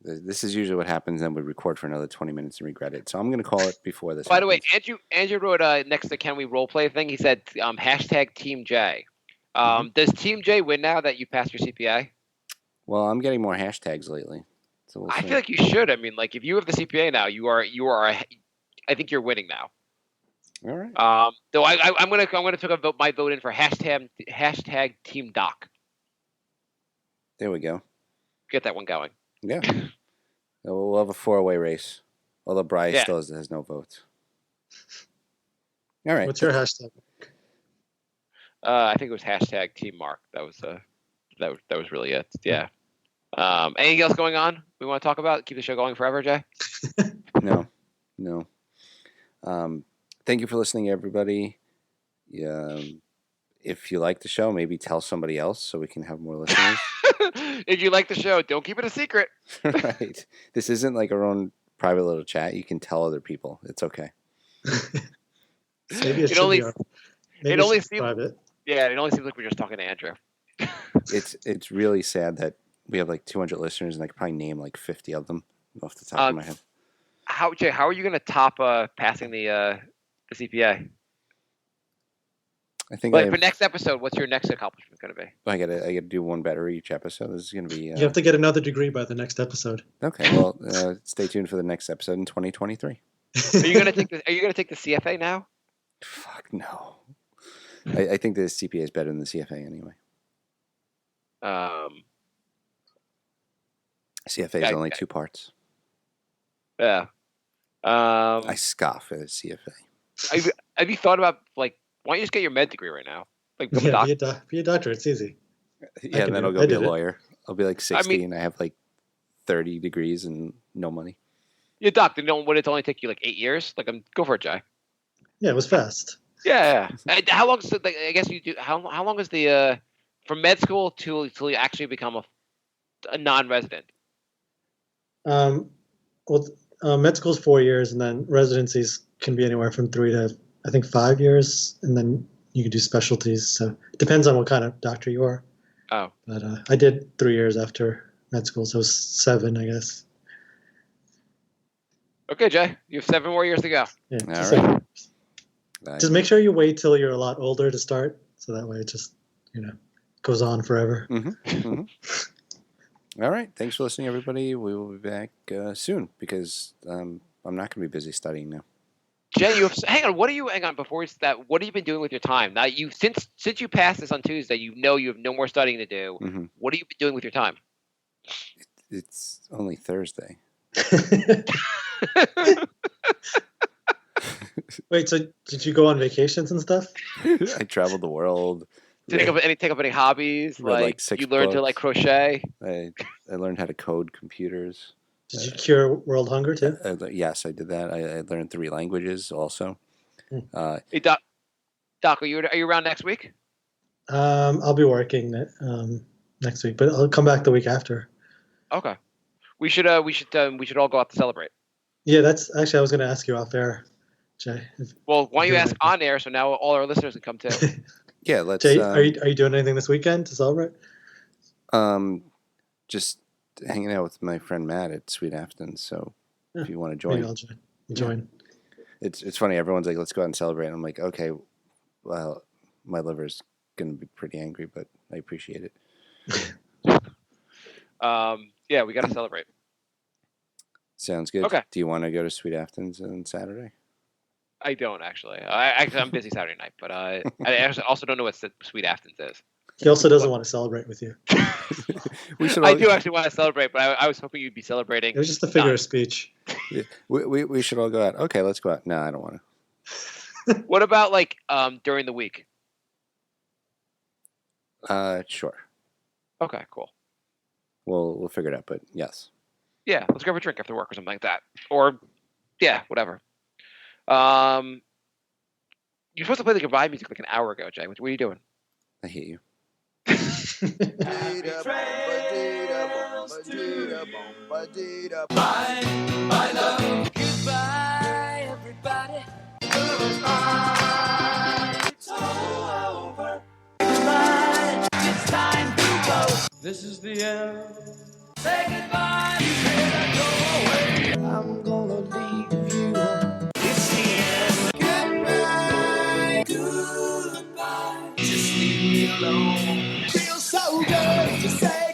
A: This is usually what happens, and we record for another 20 minutes and regret it. So I'm going to call it before this.
C: By the way,
A: happens.
C: Andrew wrote next to Can We Roleplay thing. He said hashtag Team J. Does Team J win now that you passed your CPA?
A: Well, I'm getting more hashtags lately. So we'll
C: I
A: see.
C: feel like you should. I mean, like if you have the CPA now, you are. I think you're winning now.
A: All right.
C: Though I'm gonna put my vote in for hashtag Team Doc.
A: There we go.
C: Get that one going.
A: Yeah. So we'll have a 4-way race. Although Bryce
C: Yeah.
A: still has no votes. All right.
B: What's your hashtag?
C: I think it was hashtag Team Marc. That was really it. Yeah. Anything else going on we want to talk about? Keep the show going forever, Jay?
A: No. Thank you for listening, everybody. If you like the show, maybe tell somebody else so we can have more listeners.
C: If you like the show, don't keep it a secret.
A: Right. This isn't like our own private little chat. You can tell other people. It's okay.
B: Maybe it should
C: only-
B: be. Maybe
C: it only
B: should be
C: seems-
B: private.
C: Yeah, it only seems like we're just talking to Andrew.
A: It's really sad that we have like 200 listeners, and I could probably name like 50 of them off the top of my head.
C: Jay, how are you going to top passing the CPA?
A: I think
C: But for next episode, what's your next accomplishment going to be?
A: I gotta do one better each episode. This is gonna be.
B: You have to get another degree by the next episode.
A: Okay, well, stay tuned for the next episode in 2023.
C: Are you going to take the CFA now?
A: Fuck no. I think the CPA is better than the CFA anyway. CFA is only 2 parts.
C: Yeah.
A: I scoff at CFA.
C: Have you thought about why don't you just get your med degree right now? Like become a
B: Yeah,
C: doctor?
B: be a doctor. It's easy.
A: Yeah, and then I'll go be a lawyer. I'll be like 60 and I have like 30 degrees and no money.
C: You're a doctor. Would it only take you like 8 years? Go for it, Jay.
B: Yeah, it was fast.
C: Yeah. How long is I guess you do. How long is the from med school till you actually become a non-resident?
B: Med school's 4 years, and then residencies can be anywhere from 3 to I think 5 years, and then you can do specialties. So it depends on what kind of doctor you are.
C: Oh.
B: But I did 3 years after med school, so it was 7, I guess.
C: Okay, Jay, you have 7 more years to go.
B: Yeah.
A: All
B: Just,
A: right.
B: just make sure you wait till you're a lot older to start, so that way it just goes on forever.
A: All right. Thanks for listening, everybody. We will be back soon because I'm not going to be busy studying now.
C: Jay, hang on. Before that, what have you been doing with your time? Now, since you passed this on Tuesday, you have no more studying to do.
A: Mm-hmm.
C: What have you been doing with your time?
A: It's only Thursday.
B: Wait, so did you go on vacations and stuff?
A: I traveled the world.
C: Did you take up any hobbies?
A: Read, like, 6
C: you learned to
A: books.
C: crochet?
A: I learned how to code computers.
B: Did you cure world hunger too?
A: Yes, I did that. I learned 3 languages also.
C: Hey, Doc, are you around next week?
B: I'll be working next week, but I'll come back the week after.
C: Okay. We should all go out to celebrate.
B: Yeah, that's actually I was going to ask you off air, Jay.
C: Well, why don't you ask on air so now all our listeners can come too?
A: Yeah, let's.
B: Jay, are you doing anything this weekend to celebrate?
A: Just hanging out with my friend Matt at Sweet Afton. So if you want to join,
B: Maybe I'll join.
A: It's funny. Everyone's like, "Let's go out and celebrate." And I'm like, "Okay, well, my liver's gonna be pretty angry, but I appreciate it."
C: Yeah, we got to celebrate.
A: Sounds good.
C: Okay.
A: Do you want to go to Sweet Afton's on Saturday?
C: I don't actually. I'm busy Saturday night, but I actually also don't know what Sweet Aftons is.
B: He also doesn't want to celebrate with you.
C: I do actually want to celebrate, but I was hoping you'd be celebrating.
B: It was just a figure of speech.
A: Yeah, we should all go out. Okay, let's go out. No, I don't want to.
C: What about during the week?
A: Sure.
C: Okay, cool.
A: We'll figure it out, but yes.
C: Yeah, let's go for a drink after work or something like that. Or, yeah, whatever. You're supposed to play the goodbye music like an hour ago, Jay. What are you doing?
A: I hate you.
D: My love. Goodbye, everybody. Goodbye. It's all over. Goodbye. It's time to go. This is the end. Say goodbye. I'm gonna leave you. It's the end. Goodbye, goodbye. Just leave me alone. Feels so good to say